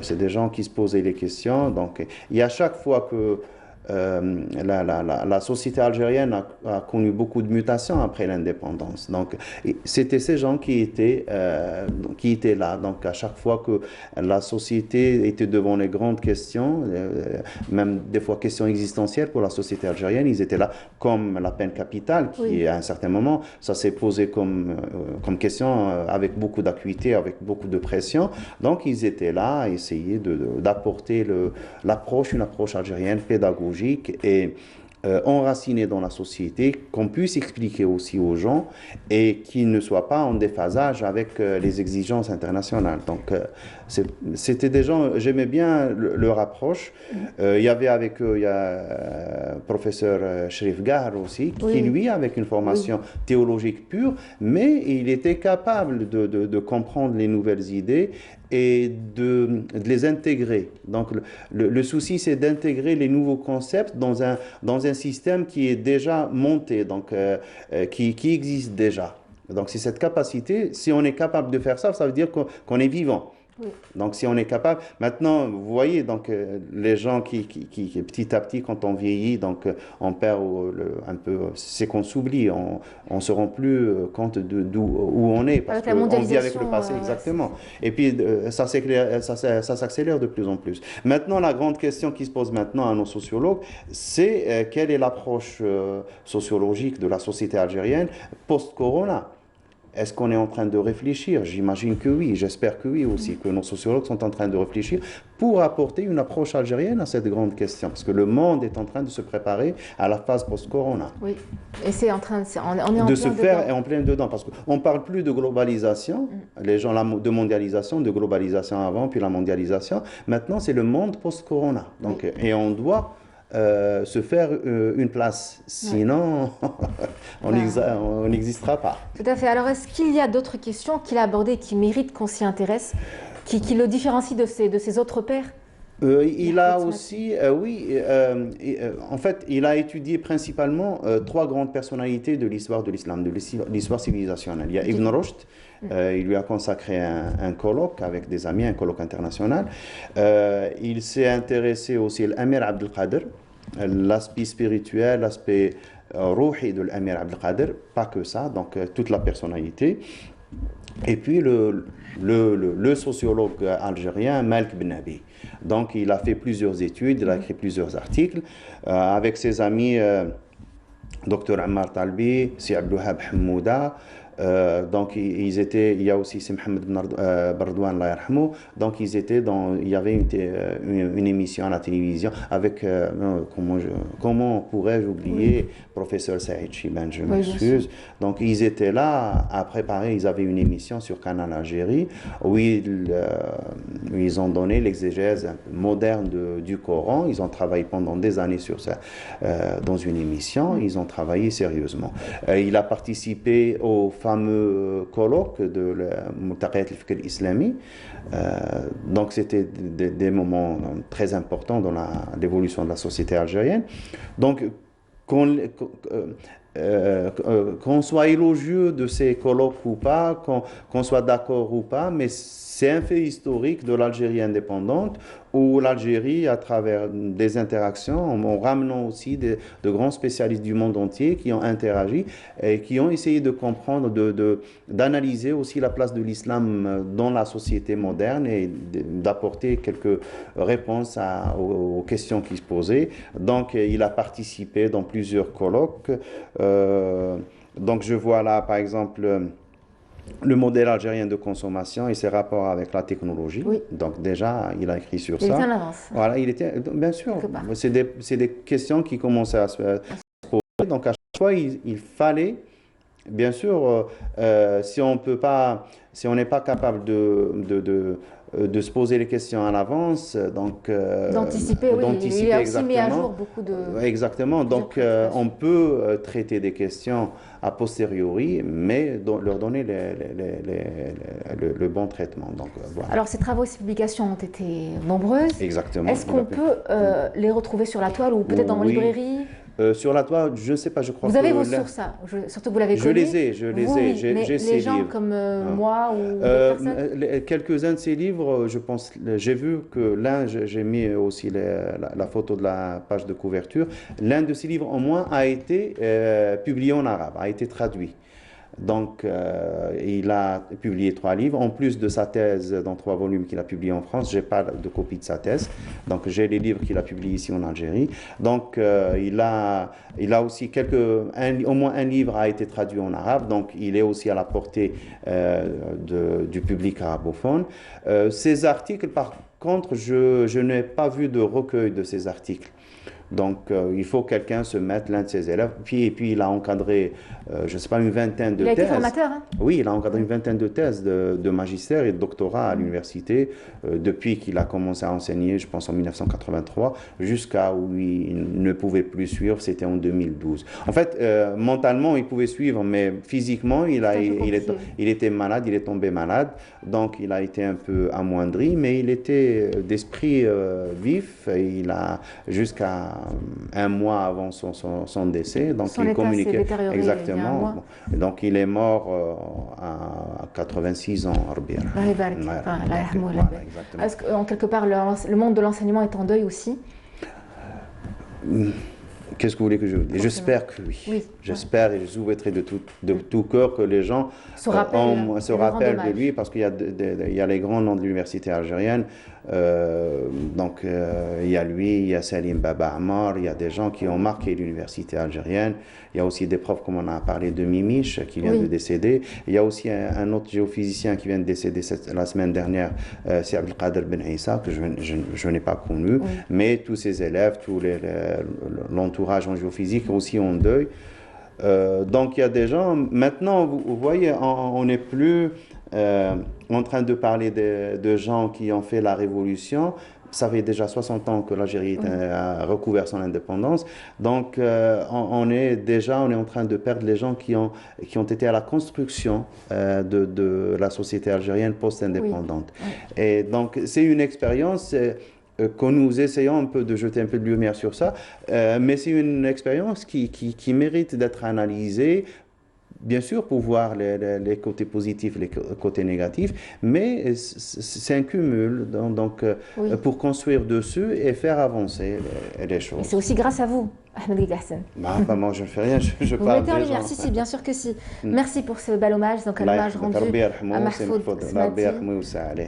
C'est des gens qui se posaient les questions. Donc, et à chaque fois que la société algérienne a connu beaucoup de mutations après l'indépendance. Donc, c'était ces gens qui étaient là. Donc, à chaque fois que la société était devant les grandes questions, même des fois questions existentielles pour la société algérienne, ils étaient là, comme la peine capitale, qui à un certain moment, ça s'est posé comme question avec beaucoup d'acuité, avec beaucoup de pression. Donc, ils étaient là à essayer d'apporter une approche algérienne pédagogique et enracinée dans la société, qu'on puisse expliquer aussi aux gens et qui ne soient pas en déphasage avec les exigences internationales. Donc, c'était des gens, j'aimais bien leur approche. Il y avait avec eux, il y a professeur Cherif Gahar aussi, qui lui, avec une formation théologique pure, mais il était capable de comprendre les nouvelles idées et de les intégrer. Donc, le souci, c'est d'intégrer les nouveaux concepts dans un système qui est déjà monté, donc qui existe déjà. Donc, c'est cette capacité, si on est capable de faire ça, ça veut dire qu'on est vivant. Oui. Donc, si on est capable... Maintenant, vous voyez, donc, les gens qui, petit à petit, quand on vieillit, donc, on perd un peu... C'est qu'on s'oublie, on ne se rend plus compte où on est. Parce qu'on vit avec le passé, exactement. Et puis, ça s'accélère de plus en plus. Maintenant, la grande question qui se pose maintenant à nos sociologues, c'est quelle est l'approche sociologique de la société algérienne post-corona ? Est-ce qu'on est en train de réfléchir? J'imagine que oui, j'espère que oui aussi, que nos sociologues sont en train de réfléchir pour apporter une approche algérienne à cette grande question, parce que le monde est en train de se préparer à la phase post-corona. Oui, et c'est en train de se faire en plein dedans, parce qu'on ne parle plus de globalisation, les gens de mondialisation, de globalisation avant, puis la mondialisation. Maintenant, c'est le monde post-corona. Donc, et on doit se faire une place. Sinon, on n'existera pas. Tout à fait. Alors, est-ce qu'il y a d'autres questions qu'il a abordées qui méritent qu'on s'y intéresse, qui le différencient de ses autres pairs? Il a aussi, en fait, il a étudié principalement trois grandes personnalités de l'histoire de l'islam, de l'histoire civilisationnelle. Il y a Ibn Rushd, il lui a consacré un colloque avec des amis, un colloque international. Il s'est intéressé aussi à l'Amir Abdelkader, l'aspect spirituel, l'aspect rouhi de l'Amir Abdelkader, pas que ça, donc toute la personnalité. Et puis le sociologue algérien Malik Ben Nabi. Donc il a fait plusieurs études, il a écrit plusieurs articles avec ses amis Dr Ammar Talbi, Si Abdouhab Hammouda. Donc il y a aussi Mohamed Bardouane Allah yarhamou. Donc il y avait une émission à la télévision avec comment pourrais-je oublier professeur Saïd Chiban, je m'excuse. Donc ils étaient là à préparer, ils avaient une émission sur Canal Algérie où ils ont donné l'exégèse moderne du Coran. Ils ont travaillé pendant des années sur ça dans une émission, ils ont travaillé sérieusement. Il a participé au fameux colloque de la Multaqiyat al-Fikr islami. Donc c'était des moments très importants dans l'évolution de la société algérienne. Donc qu'on soit élogieux de ces colloques ou pas, qu'on soit d'accord ou pas, mais c'est un fait historique de l'Algérie indépendante où l'Algérie, à travers des interactions, en ramenant aussi de grands spécialistes du monde entier qui ont interagi et qui ont essayé de comprendre, d'analyser aussi la place de l'islam dans la société moderne et d'apporter quelques réponses aux questions qui se posaient. Donc, il a participé dans plusieurs colloques. Donc, je vois là, par exemple, le modèle algérien de consommation et ses rapports avec la technologie. Oui. Donc déjà, il a écrit sur ça. Il était en avance. Voilà, il était, bien sûr. C'est des questions qui commençaient à se poser. Donc à chaque fois, il fallait, bien sûr, si on n'est pas capable de se poser les questions à l'avance, donc d'anticiper, oui. Il a aussi mis à jour beaucoup de... Exactement. Donc on peut traiter des questions a posteriori, mais leur donner le bon traitement. Donc, voilà. Alors ces travaux et ces publications ont été nombreuses. Exactement. Est-ce qu'on peut les retrouver sur la toile ou peut-être dans vos librairies? Sur la toile, je ne sais pas, je crois Vous que... avez vos sources, ça. Surtout vous l'avez Je connu. les ai, je les Vous, ai, oui, mais j'ai ces les gens livres. comme moi ou d'autres personnes. Quelques-uns de ces livres, je pense, j'ai vu que l'un, j'ai mis aussi la photo de la page de couverture, l'un de ces livres au moins a été publié en arabe, a été traduit. Donc, il a publié 3 livres, en plus de sa thèse dans 3 volumes qu'il a publié en France. Je n'ai pas de copie de sa thèse, donc j'ai les livres qu'il a publiés ici en Algérie. Donc, il a aussi au moins un livre a été traduit en arabe, donc il est aussi à la portée du public arabophone. Ces articles, par contre, je n'ai pas vu de recueil de ces articles. Donc, il faut quelqu'un se mettre, l'un de ses élèves. Et puis, il a encadré, je ne sais pas, une vingtaine de thèses. Il a été formateur, hein? Oui, il a encadré une vingtaine de thèses de magistère et de doctorat à l'université depuis qu'il a commencé à enseigner, je pense, en 1983, jusqu'à où il ne pouvait plus suivre, c'était en 2012. En fait, mentalement, il pouvait suivre, mais physiquement, il était malade, il est tombé malade. Donc, il a été un peu amoindri, mais il était d'esprit vif. Et il a, jusqu'à un mois avant son décès, donc son il état communiquait s'est détérioré exactement. il y a un mois. Donc il est mort à 86 ans. Est-ce qu'en quelque part le monde de l'enseignement est en deuil aussi? Qu'est-ce que vous voulez que je vous dise? J'espère que oui. Oui. J'espère et je souhaiterais de tout cœur que les gens se rappellent de lui, parce qu'il y a les grands noms de l'université algérienne. Donc il y a lui, il y a Salim Baba Ammar, il y a des gens qui ont marqué l'université algérienne. Il y a aussi des profs, comme on a parlé de Mimiche, qui vient de décéder. Il y a aussi un autre géophysicien qui vient de décéder la semaine dernière, c'est Abdelkader Ben Issa, que je n'ai pas connu. Oui. Mais tous ses élèves, l'entourage en géophysique aussi en deuil. Donc il y a des gens, maintenant vous voyez, on n'est plus en train de parler de gens qui ont fait la révolution. Ça fait déjà 60 ans que l'Algérie a recouvert son indépendance. Donc on est en train de perdre les gens qui ont été à la construction de la société algérienne post-indépendante. Oui. Oui. Et donc c'est une expérience que nous essayons un peu de jeter un peu de lumière sur ça, mais c'est une expérience qui mérite d'être analysée, bien sûr pour voir les côtés positifs, les côtés négatifs, mais c'est un cumul pour construire dessus et faire avancer les choses. Et c'est aussi grâce à vous, Ahmed Guigassen. Moi, je ne fais rien, je vous parle mettez en lumière, si, bien sûr que si. Merci pour ce bel hommage, donc un hommage rendu à Mahfoud Smati.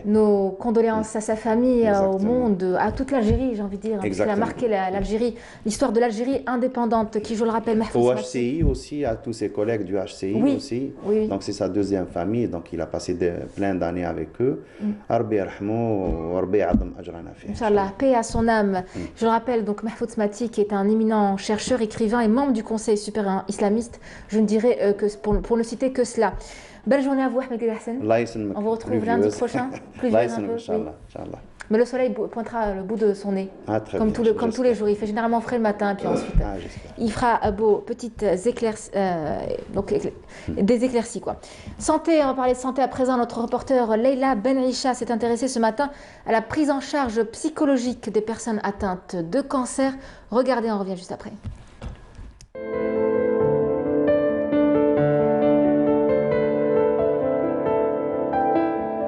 Nos condoléances à sa famille, au monde, à toute l'Algérie, j'ai envie de dire, parce qu'il a marqué l'Algérie, l'histoire de l'Algérie indépendante, qui, je le rappelle, Mahfoud Smati. Au HCI aussi, à tous ses collègues du HCI aussi. Oui. Donc c'est sa deuxième famille, donc il a passé plein d'années avec eux. Inch'Allah, paix à son âme. Je le rappelle, donc Mahfoud Smati, qui est un éminent chercheur, écrivain et membre du Conseil supérieur islamiste. Je ne dirais que pour ne citer que cela. Belle journée à vous, Ahmed Guigassen. On vous retrouve lundi prochain. Plus vieux un peu. Mais le soleil pointera le bout de son nez, comme tous les jours. Il fait généralement frais le matin, puis ensuite il fera petites éclaircies, des éclaircies quoi. Santé, on va parler de santé à présent. Notre reporter Leila Ben Aïcha s'est intéressée ce matin à la prise en charge psychologique des personnes atteintes de cancer. Regardez, on revient juste après.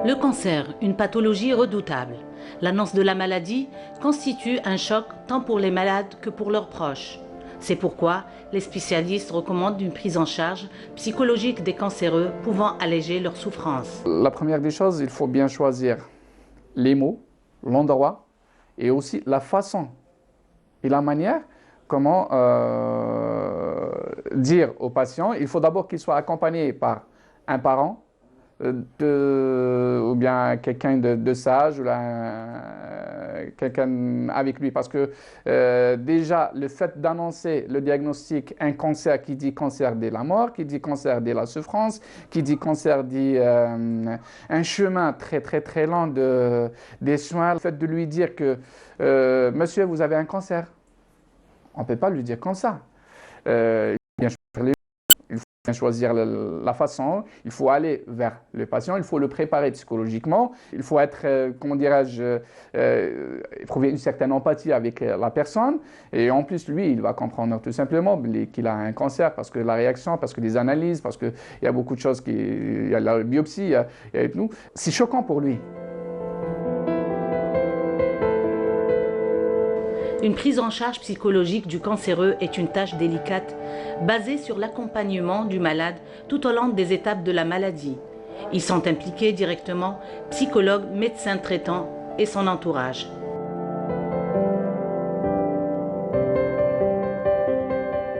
Le cancer, une pathologie redoutable. L'annonce de la maladie constitue un choc tant pour les malades que pour leurs proches. C'est pourquoi les spécialistes recommandent une prise en charge psychologique des cancéreux pouvant alléger leur souffrance. La première des choses, il faut bien choisir les mots, l'endroit et aussi la façon et la manière comment dire au patient. Il faut d'abord qu'il soit accompagné par un parent, ou bien quelqu'un de sage, ou quelqu'un avec lui. Parce que déjà, le fait d'annoncer le diagnostic, un cancer, qui dit cancer dit la mort, qui dit cancer dit la souffrance, qui dit cancer dit un chemin très très très long des soins. Le fait de lui dire que monsieur, vous avez un cancer, on ne peut pas lui dire comme ça. Il faut bien choisir les mots, il faut Choisir la façon, il faut aller vers le patient, il faut le préparer psychologiquement, il faut être, comment dirais-je, éprouver une certaine empathie avec la personne. Et en plus, lui, il va comprendre tout simplement qu'il a un cancer parce que la réaction, parce que les analyses, parce qu'il y a beaucoup de choses, il y a la biopsie, il y a tout. C'est choquant pour lui. Une prise en charge psychologique du cancéreux est une tâche délicate, basée sur l'accompagnement du malade tout au long des étapes de la maladie. Ils sont impliqués directement, psychologues, médecins traitants et son entourage.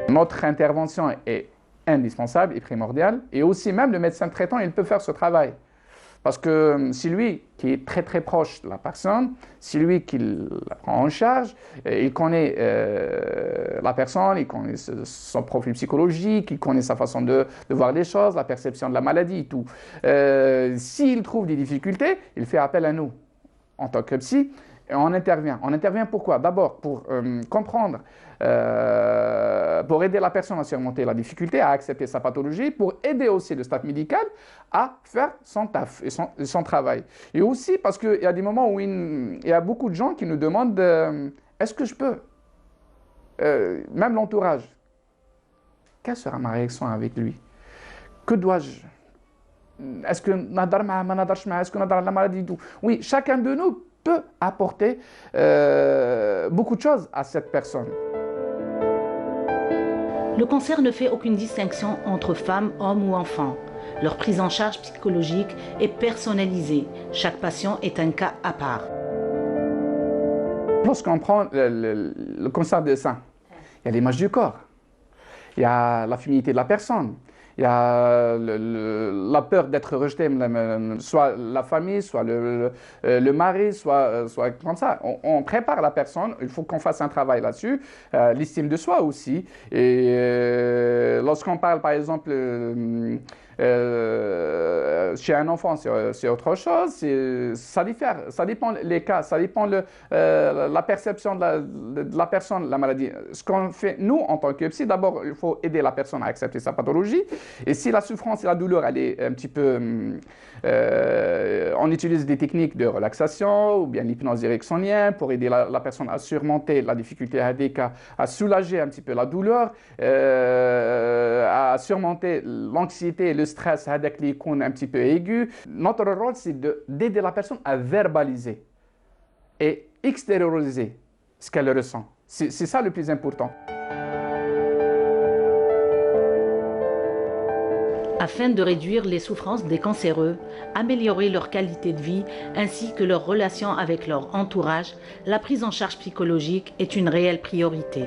Notre intervention est indispensable et primordiale, et aussi même le médecin traitant, il peut faire ce travail. Parce que c'est lui qui est très très proche de la personne, c'est lui qui la prend en charge, il connaît la personne, il connaît son profil psychologique, il connaît sa façon de voir les choses, la perception de la maladie et tout. S'il trouve des difficultés, il fait appel à nous en tant que psy. Et on intervient. On intervient pourquoi? D'abord pour comprendre, pour aider la personne à surmonter la difficulté, à accepter sa pathologie, pour aider aussi le staff médical à faire son taf et son travail. Et aussi parce qu'il y a des moments où il y a beaucoup de gens qui nous demandent est-ce que je peux? Même l'entourage. Quelle sera ma réaction avec lui? Que dois-je? Est-ce que est-ce qu'on a la maladie? Oui, chacun de nous peut apporter beaucoup de choses à cette personne. Le cancer ne fait aucune distinction entre femmes, hommes ou enfants. Leur prise en charge psychologique est personnalisée. Chaque patient est un cas à part. Lorsqu'on prend le cancer du sein, il y a l'image du corps, il y a la féminité de la personne, il y a la peur d'être rejeté, soit la famille, soit le mari, soit comme ça. On prépare la personne, il faut qu'on fasse un travail là-dessus, l'estime de soi aussi. Et lorsqu'on parle par exemple chez un enfant, c'est autre chose, ça diffère, ça dépend les cas, ça dépend la perception de la personne, la maladie. Ce qu'on fait, nous, en tant que psy, d'abord, il faut aider la personne à accepter sa pathologie. Et si la souffrance et la douleur, elle est un petit peu... on utilise des techniques de relaxation ou bien l'hypnose ericksonienne pour aider la personne à surmonter la difficulté à soulager un petit peu la douleur, à surmonter l'anxiété et le stress avec les cônes un petit peu aigus. Notre rôle, c'est d'aider la personne à verbaliser et extérioriser ce qu'elle ressent. C'est ça le plus important. Afin de réduire les souffrances des cancéreux, améliorer leur qualité de vie ainsi que leur relation avec leur entourage, la prise en charge psychologique est une réelle priorité.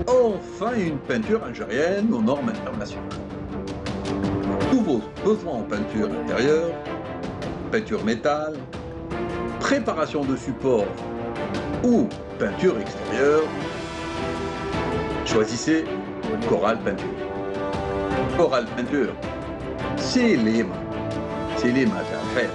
Enfin, une peinture algérienne aux normes internationales. Tous vos besoins en peinture intérieure, peinture métal, préparation de support ou peinture extérieure, choisissez Coral Peinture. Coral Peinture, c'est les mains à faire.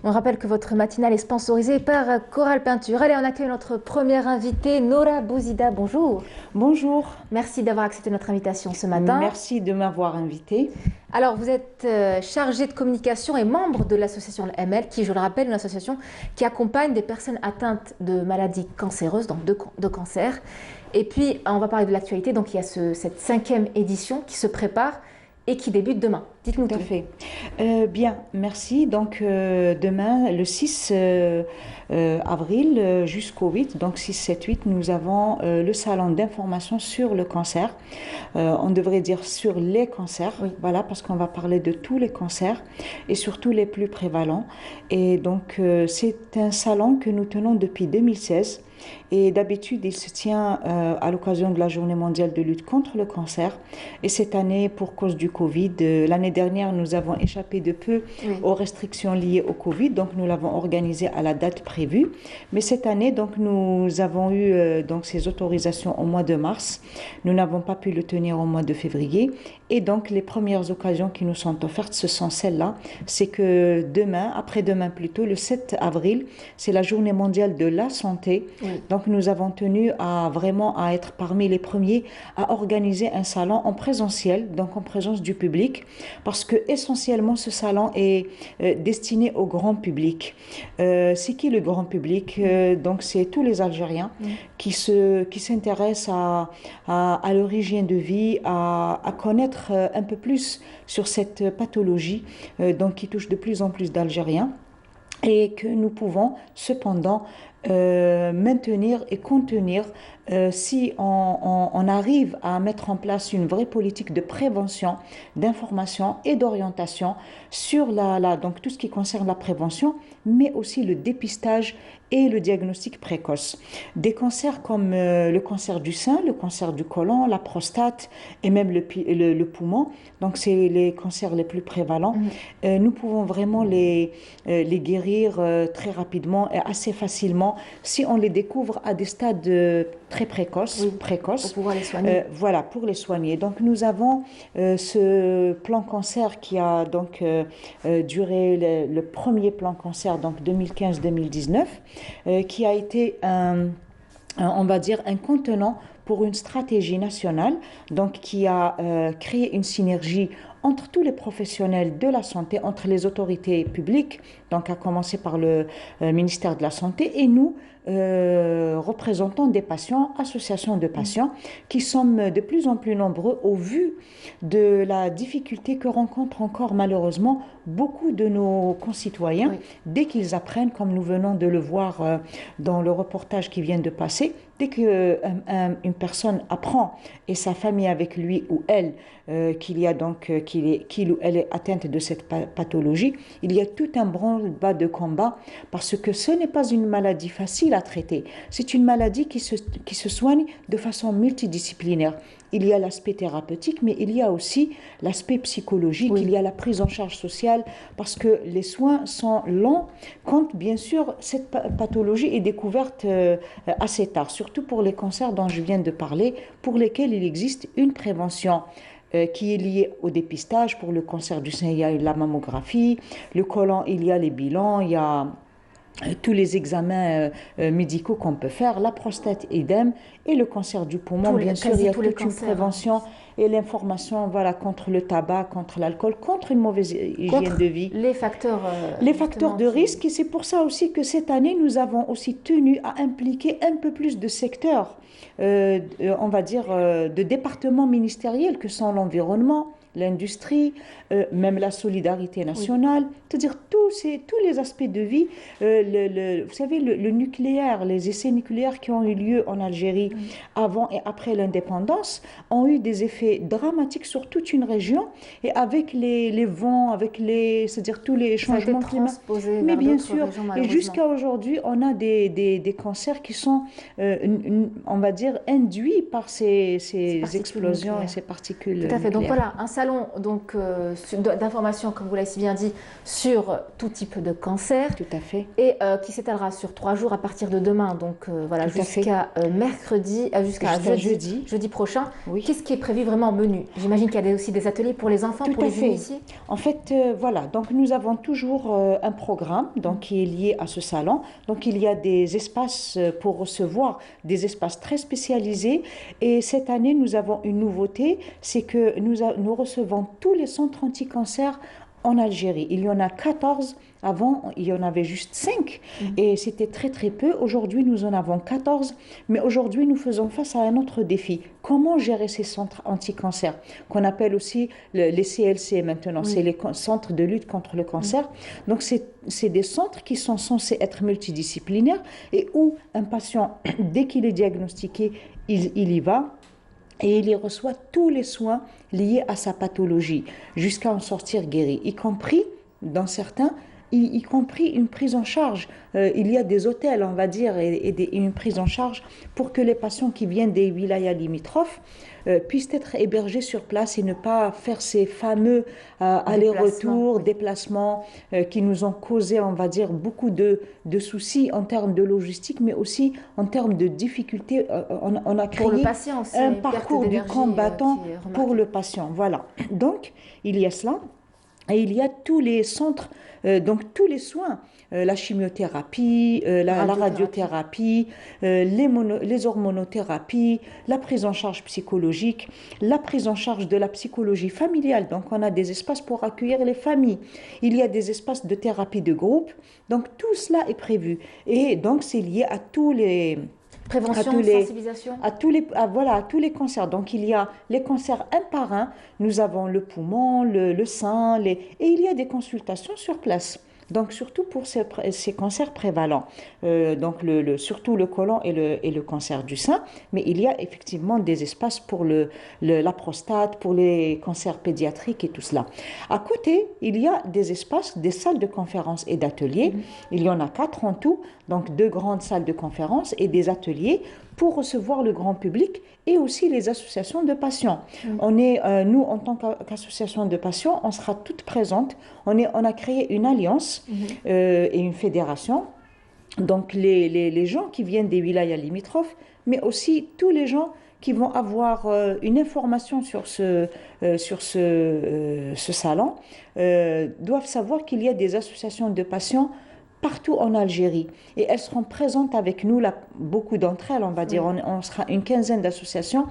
On rappelle que votre matinale est sponsorisée par Coral Peinture. Allez, on accueille notre première invitée, Nora Bouzida. Bonjour. Bonjour. Merci d'avoir accepté notre invitation ce matin. Merci de m'avoir invitée. Alors, vous êtes chargée de communication et membre de l'association ML, qui, je le rappelle, est une association qui accompagne des personnes atteintes de maladies cancéreuses, donc de cancer. Et puis, on va parler de l'actualité. Donc, il y a cette 5e édition qui se prépare et qui débute demain. Dites-nous tout. Tout à fait. Bien, merci. Donc, demain, le 6 avril jusqu'au 8, donc 6, 7, 8, nous avons le salon d'information sur le cancer. On devrait dire sur les cancers, oui. Voilà, parce qu'on va parler de tous les cancers et surtout les plus prévalents. Et donc, c'est un salon que nous tenons depuis 2016. Et d'habitude, il se tient à l'occasion de la Journée mondiale de lutte contre le cancer. Et cette année, pour cause du Covid, l'année l'année dernière, nous avons échappé de peu aux restrictions liées au Covid, donc nous l'avons organisé à la date prévue. Mais cette année, donc, nous avons eu donc, ces autorisations au mois de mars. Nous n'avons pas pu le tenir au mois de février. Et donc, les premières occasions qui nous sont offertes, ce sont celles-là. C'est que demain, après-demain plutôt, le 7 avril, c'est la journée mondiale de la santé. Donc, nous avons tenu à vraiment à être parmi les premiers à organiser un salon en présentiel, donc en présence du public, parce que essentiellement, ce salon est destiné au grand public. C'est qui le grand public? Donc, c'est tous les Algériens qui s'intéressent à leur hygiène de vie, à connaître un peu plus sur cette pathologie donc qui touche de plus en plus d'Algériens et que nous pouvons cependant maintenir et contenir si on arrive à mettre en place une vraie politique de prévention, d'information et d'orientation sur donc tout ce qui concerne la prévention, mais aussi le dépistage et le diagnostic précoce. Des cancers comme le cancer du sein, le cancer du côlon, la prostate et même le poumon, donc c'est les cancers les plus prévalents, nous pouvons vraiment les guérir très rapidement et assez facilement si on les découvre à des stades très précoces. Pour pouvoir les soigner. Voilà, pour les soigner. Donc nous avons ce plan cancer qui a donc duré le premier plan cancer, donc 2015-2019, qui a été on va dire un contenant pour une stratégie nationale, donc qui a créé une synergie entre tous les professionnels de la santé, entre les autorités publiques, donc à commencer par le ministère de la Santé, et nous, représentants des patients, associations de patients, qui sommes de plus en plus nombreux au vu de la difficulté que rencontrent encore malheureusement beaucoup de nos concitoyens dès qu'ils apprennent, comme nous venons de le voir dans le reportage qui vient de passer, dès qu'une personne apprend, et sa famille avec lui ou elle, qu'il y a donc qu'il ou elle est atteinte de cette pathologie, il y a tout un branle-bas de combat parce que ce n'est pas une maladie facile à traiter. C'est une maladie qui se soigne de façon multidisciplinaire. Il y a l'aspect thérapeutique, mais il y a aussi l'aspect psychologique, il y a la prise en charge sociale, parce que les soins sont longs quand, bien sûr, cette pathologie est découverte assez tard, surtout pour les cancers dont je viens de parler, pour lesquels il existe une prévention qui est liée au dépistage. Pour le cancer du sein, il y a la mammographie, le côlon, il y a les bilans, il y a tous les examens médicaux qu'on peut faire, la prostate idem, et le cancer du poumon, bien sûr, il y a toute une prévention et l'information contre le tabac, contre l'alcool, contre une mauvaise hygiène de vie. Les facteurs de risque, et c'est pour ça aussi que cette année, nous avons aussi tenu à impliquer un peu plus de secteurs, on va dire, de départements ministériels que sont l'environnement, l'industrie, même la solidarité nationale, c'est-à-dire tous les aspects de vie. Vous savez, le nucléaire, les essais nucléaires qui ont eu lieu en Algérie avant et après l'indépendance ont eu des effets dramatiques sur toute une région, et avec les vents, c'est-à-dire tous les changements climatiques. Mais bien sûr, et jusqu'à aujourd'hui, on a des cancers qui sont, on va dire, induits par ces explosions nucléaires et ces particules. Tout à fait. Nucléaires. Donc voilà, un salon donc d'information, comme vous l'avez si bien dit, sur tout type de cancer. Tout à fait. Et qui s'étalera sur 3 jours à partir de demain, donc voilà, jusqu'à mercredi, jusqu'à jeudi prochain. Oui. Qu'est-ce qui est prévu vraiment au menu? J'imagine qu'il y a aussi des ateliers pour les enfants, pour les initiés. En fait, voilà, donc nous avons toujours un programme donc, qui est lié à ce salon. Donc il y a des espaces pour recevoir, des espaces très spécialisés. Et cette année, nous avons une nouveauté, c'est que nous recevons tous les centres anti-cancer en Algérie. Il y en a 14. Avant, il y en avait juste 5 et c'était très très peu. Aujourd'hui, nous en avons 14. Mais aujourd'hui, nous faisons face à un autre défi. Comment gérer ces centres anti-cancer, qu'on appelle aussi les CLC maintenant, c'est les centres de lutte contre le cancer. Donc, c'est des centres qui sont censés être multidisciplinaires et où un patient, dès qu'il est diagnostiqué, il y va. Et il y reçoit tous les soins liés à sa pathologie, jusqu'à en sortir guéri, y compris, dans certains, y compris une prise en charge. Il y a des hôtels, on va dire, et une prise en charge pour que les patients qui viennent des wilayas limitrophes puissent être hébergés sur place et ne pas faire ces fameux allers-retours, déplacements qui nous ont causé, on va dire, beaucoup de soucis en termes de logistique, mais aussi en termes de difficultés. On a créé un parcours du combattant pour le patient. Voilà. Donc, il y a cela. Et il y a tous les centres, donc tous les soins, la chimiothérapie, la radiothérapie, les hormonothérapies, la prise en charge psychologique, la prise en charge de la psychologie familiale. Donc on a des espaces pour accueillir les familles. Il y a des espaces de thérapie de groupe. Donc tout cela est prévu. Et donc c'est lié à tous les... Prévention, sensibilisation. À tous les cancers. Donc, il y a les cancers un par un. Nous avons le poumon, le sein, et il y a des consultations sur place. Donc, surtout pour ces cancers prévalents. Donc, surtout le côlon et le cancer du sein. Mais il y a effectivement des espaces pour la prostate, pour les cancers pédiatriques et tout cela. À côté, il y a des espaces, des salles de conférences et d'ateliers. Il y en a 4 en tout. Donc 2 grandes salles de conférences et des ateliers pour recevoir le grand public et aussi les associations de patients. On est, nous, en tant qu'association de patients, on sera toutes présentes. On a créé une alliance et une fédération. Donc les gens qui viennent des wilayas limitrophes, mais aussi tous les gens qui vont avoir une information sur ce salon, doivent savoir qu'il y a des associations de patients partout en Algérie. Et elles seront présentes avec nous, là, beaucoup d'entre elles, on va dire, on sera une quinzaine d'associations.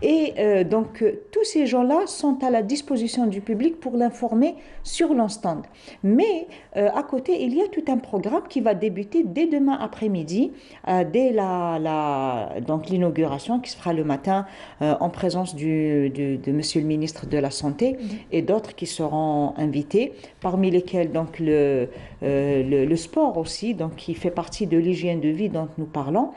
Et donc, tous ces gens-là sont à la disposition du public pour l'informer sur leur stand. Mais à côté, il y a tout un programme qui va débuter dès demain après-midi, dès donc l'inauguration qui se fera le matin en présence de Monsieur le ministre de la Santé et d'autres qui seront invités, parmi lesquels donc le sport aussi, donc qui fait partie de l'hygiène de vie dont nous parlons.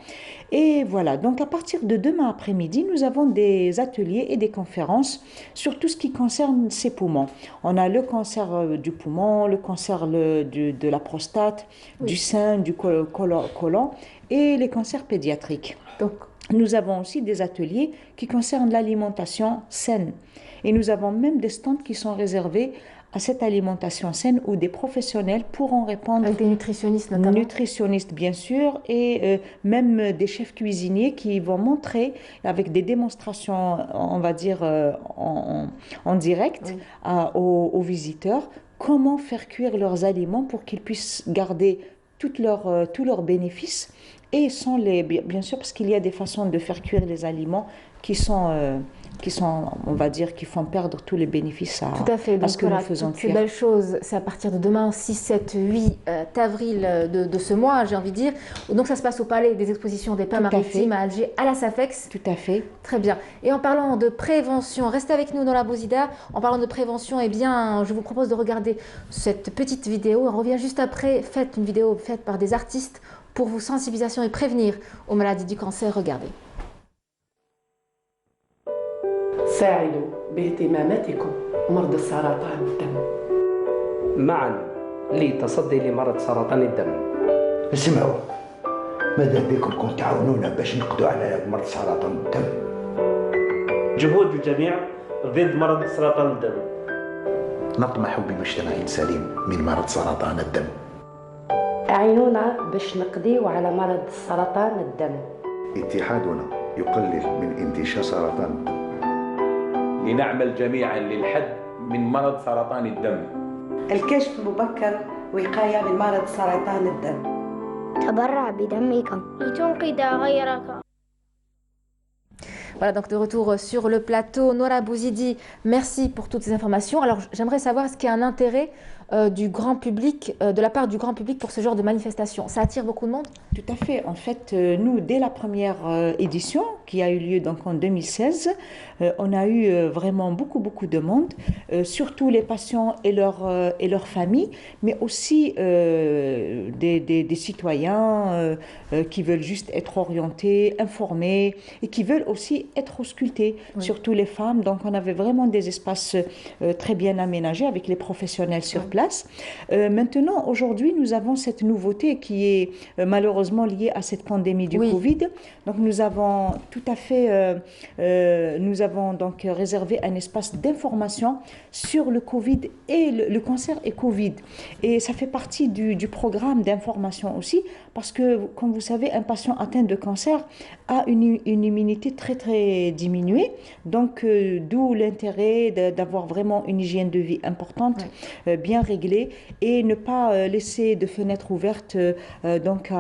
Et voilà, donc à partir de demain après-midi, nous avons des ateliers et des conférences sur tout ce qui concerne ces poumons. On a le cancer du poumon, le cancer de la prostate, du sein, du côlon et les cancers pédiatriques. Donc, nous avons aussi des ateliers qui concernent l'alimentation saine. Et nous avons même des stands qui sont réservés à cette alimentation saine où des professionnels pourront répondre. Avec des nutritionnistes notamment. Nutritionnistes bien sûr et même des chefs cuisiniers qui vont montrer avec des démonstrations, on va dire en direct aux visiteurs comment faire cuire leurs aliments pour qu'ils puissent garder tous leurs bénéfices et sans bien sûr parce qu'il y a des façons de faire cuire les aliments qui sont, on va dire, qui font perdre tous les bénéfices à ce que nous faisons cuire. Ces belles choses, c'est à partir de demain, 6, 7, 8 avril de ce mois, j'ai envie de dire. Donc ça se passe au Palais des Expositions des Pins Maritimes à Alger, à la SAFEX. Tout à fait. Très bien. Et en parlant de prévention, restez avec nous dans la Bouzida. En parlant de prévention, eh bien, je vous propose de regarder cette petite vidéo. On revient juste après. Faites une vidéo faite par des artistes pour vous sensibilisation et prévenir aux maladies du cancer. Regardez. ساعدوا باهتماماتكم مرضى سرطان الدم معا لتصدي لمرض سرطان الدم. اسمعوا ماذا بكم كنتم تعاونونا باش نقضوا على مرض سرطان الدم. جهود الجميع ضد مرض سرطان الدم. نطمح بمجتمع سليم من مرض سرطان الدم. أعينونا باش نقضيو على مرض سرطان الدم. اتحادنا يقلل من انتشار سرطان الدم. لنعمل جميعا للحد من مرض سرطان الدم. الكشف المبكر وقاية من مرض سرطان الدم. تبرع بدمك لتنقذ غيرك. Voilà, donc de retour sur le plateau. Nora Bouzidi, merci pour toutes ces informations. Alors, j'aimerais savoir, est-ce qu'il y a un intérêt du grand public, de la part du grand public pour ce genre de manifestation? Ça attire beaucoup de monde? Tout à fait. En fait, nous, dès la première édition, qui a eu lieu donc en 2016, on a eu vraiment beaucoup de monde, surtout les patients et leurs familles, mais aussi des citoyens qui veulent juste être orientés, informés et qui veulent aussi être auscultés, surtout les femmes. Donc, on avait vraiment des espaces très bien aménagés avec les professionnels sur place. place. Maintenant, aujourd'hui, nous avons cette nouveauté qui est malheureusement liée à cette pandémie du Covid. Donc, nous avons tout à fait, nous avons donc réservé un espace d'information sur le Covid et le cancer et Covid. Et ça fait partie du programme d'information aussi, parce que, comme vous savez, un patient atteint de cancer a une immunité très, très diminuée. Donc, d'où l'intérêt d'avoir vraiment une hygiène de vie importante, bien réglée, et ne pas laisser de fenêtres ouvertes donc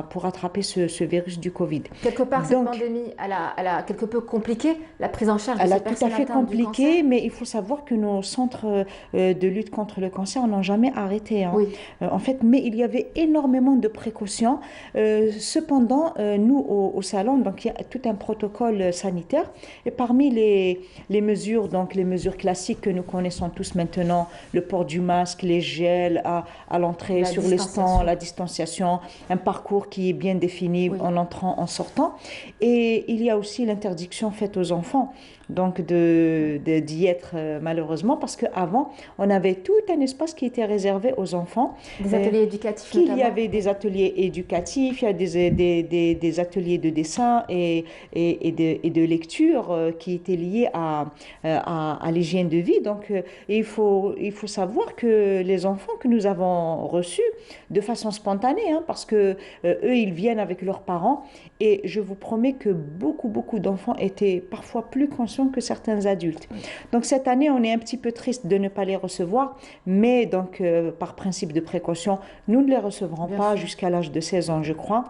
pour attraper ce virus du Covid. Quelque part, cette pandémie, elle a quelque peu compliqué la prise en charge de ces personnes atteintes du cancer. Elle a tout à fait compliqué, mais il faut savoir que nos centres de lutte contre le cancer n'ont jamais arrêté. Hein. En fait, mais il y avait énormément de précautions. Cependant, nous, au salon, donc, il y a tout un protocole sanitaire. Et parmi les mesures, donc les mesures classiques que nous connaissons tous maintenant, le port du masque, les gels à l'entrée, sur les stands, la distanciation, un parcours qui est bien défini en entrant, en sortant. Et il y a aussi l'interdiction faite aux enfants, donc d'y être malheureusement, parce qu'avant, on avait tout un espace qui était réservé aux enfants. Des ateliers éducatifs Il y avait des ateliers éducatifs, il y a des ateliers de dessin et de lecture qui étaient liés à l'hygiène de vie. Donc, il faut savoir que les enfants que nous avons reçus de façon spontanée, hein, parce que eux, ils viennent avec leurs parents, et je vous promets que beaucoup d'enfants étaient parfois plus conscients que certains adultes. Donc cette année, on est un petit peu triste de ne pas les recevoir, mais donc par principe de précaution, nous ne les recevrons pas jusqu'à l'âge de 16 ans, je crois.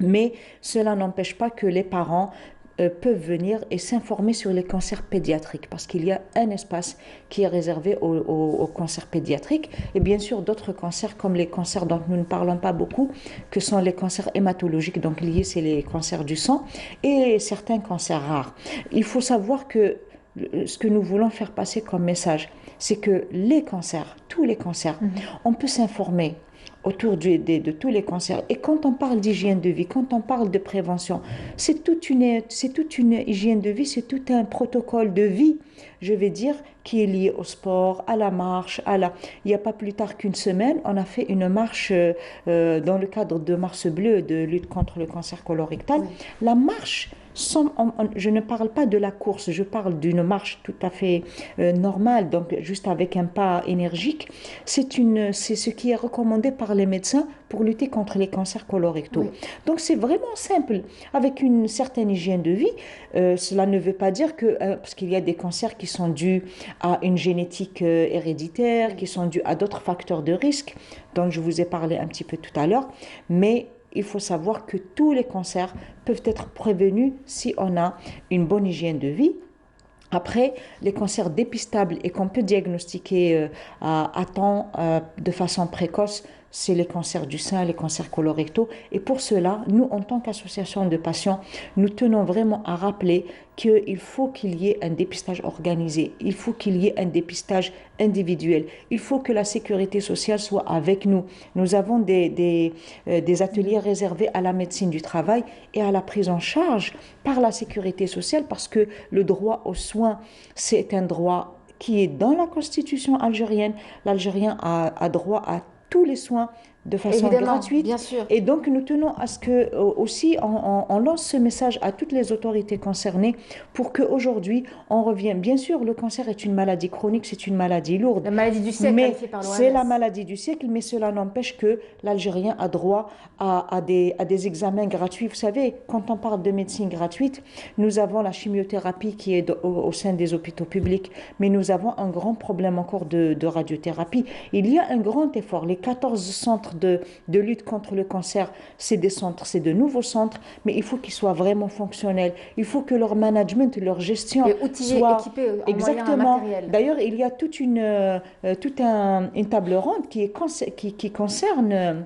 Mais cela n'empêche pas que les parents peuvent venir et s'informer sur les cancers pédiatriques, parce qu'il y a un espace qui est réservé aux cancers pédiatriques, et bien sûr d'autres cancers comme les cancers dont nous ne parlons pas beaucoup, que sont les cancers hématologiques, donc liés, c'est les cancers du sang, et certains cancers rares. Il faut savoir que ce que nous voulons faire passer comme message, c'est que les cancers, tous les cancers, on peut s'informer autour de tous les cancers. Et quand on parle d'hygiène de vie, quand on parle de prévention, c'est toute une hygiène de vie, c'est tout un protocole de vie, je vais dire, qui est lié au sport, à la marche, Il n'y a pas plus tard qu'une semaine, on a fait une marche dans le cadre de Mars Bleu, de lutte contre le cancer colorectal. La marche, je ne parle pas de la course, je parle d'une marche tout à fait normale, donc juste avec un pas énergique. C'est ce qui est recommandé par les médecins pour lutter contre les cancers colorectaux. Donc c'est vraiment simple, avec une certaine hygiène de vie. Cela ne veut pas dire que, parce qu'il y a des cancers qui sont dus à une génétique héréditaire, qui sont dus à d'autres facteurs de risque, dont je vous ai parlé un petit peu tout à l'heure, mais il faut savoir que tous les cancers peuvent être prévenus si on a une bonne hygiène de vie. Après, les cancers dépistables et qu'on peut diagnostiquer à temps, de façon précoce, c'est les cancers du sein, les cancers colorectaux. Et pour cela, nous, en tant qu'association de patients, nous tenons vraiment à rappeler qu'il faut qu'il y ait un dépistage organisé, il faut qu'il y ait un dépistage individuel, il faut que la sécurité sociale soit avec nous. Nous avons des ateliers réservés à la médecine du travail et à la prise en charge par la sécurité sociale, parce que le droit aux soins, c'est un droit qui est dans la constitution algérienne. L'Algérien a droit à tous les soins de façon gratuite. Bien sûr. Et donc, nous tenons à ce que aussi on lance ce message à toutes les autorités concernées pour qu'aujourd'hui, on revienne. Bien sûr, le cancer est une maladie chronique, c'est une maladie lourde. La maladie du siècle, mais par l'OMS. C'est la maladie du siècle, mais cela n'empêche que l'Algérien a droit à des examens gratuits. Vous savez, quand on parle de médecine gratuite, nous avons la chimiothérapie qui est au sein des hôpitaux publics, mais nous avons un grand problème encore de radiothérapie. Il y a un grand effort. Les 14 centres de lutte contre le cancer, c'est des centres, c'est de nouveaux centres, mais il faut qu'ils soient vraiment fonctionnels. Il faut que leur management, leur gestion soit équipés en exactement. Matériel. D'ailleurs, il y a toute une table ronde qui concerne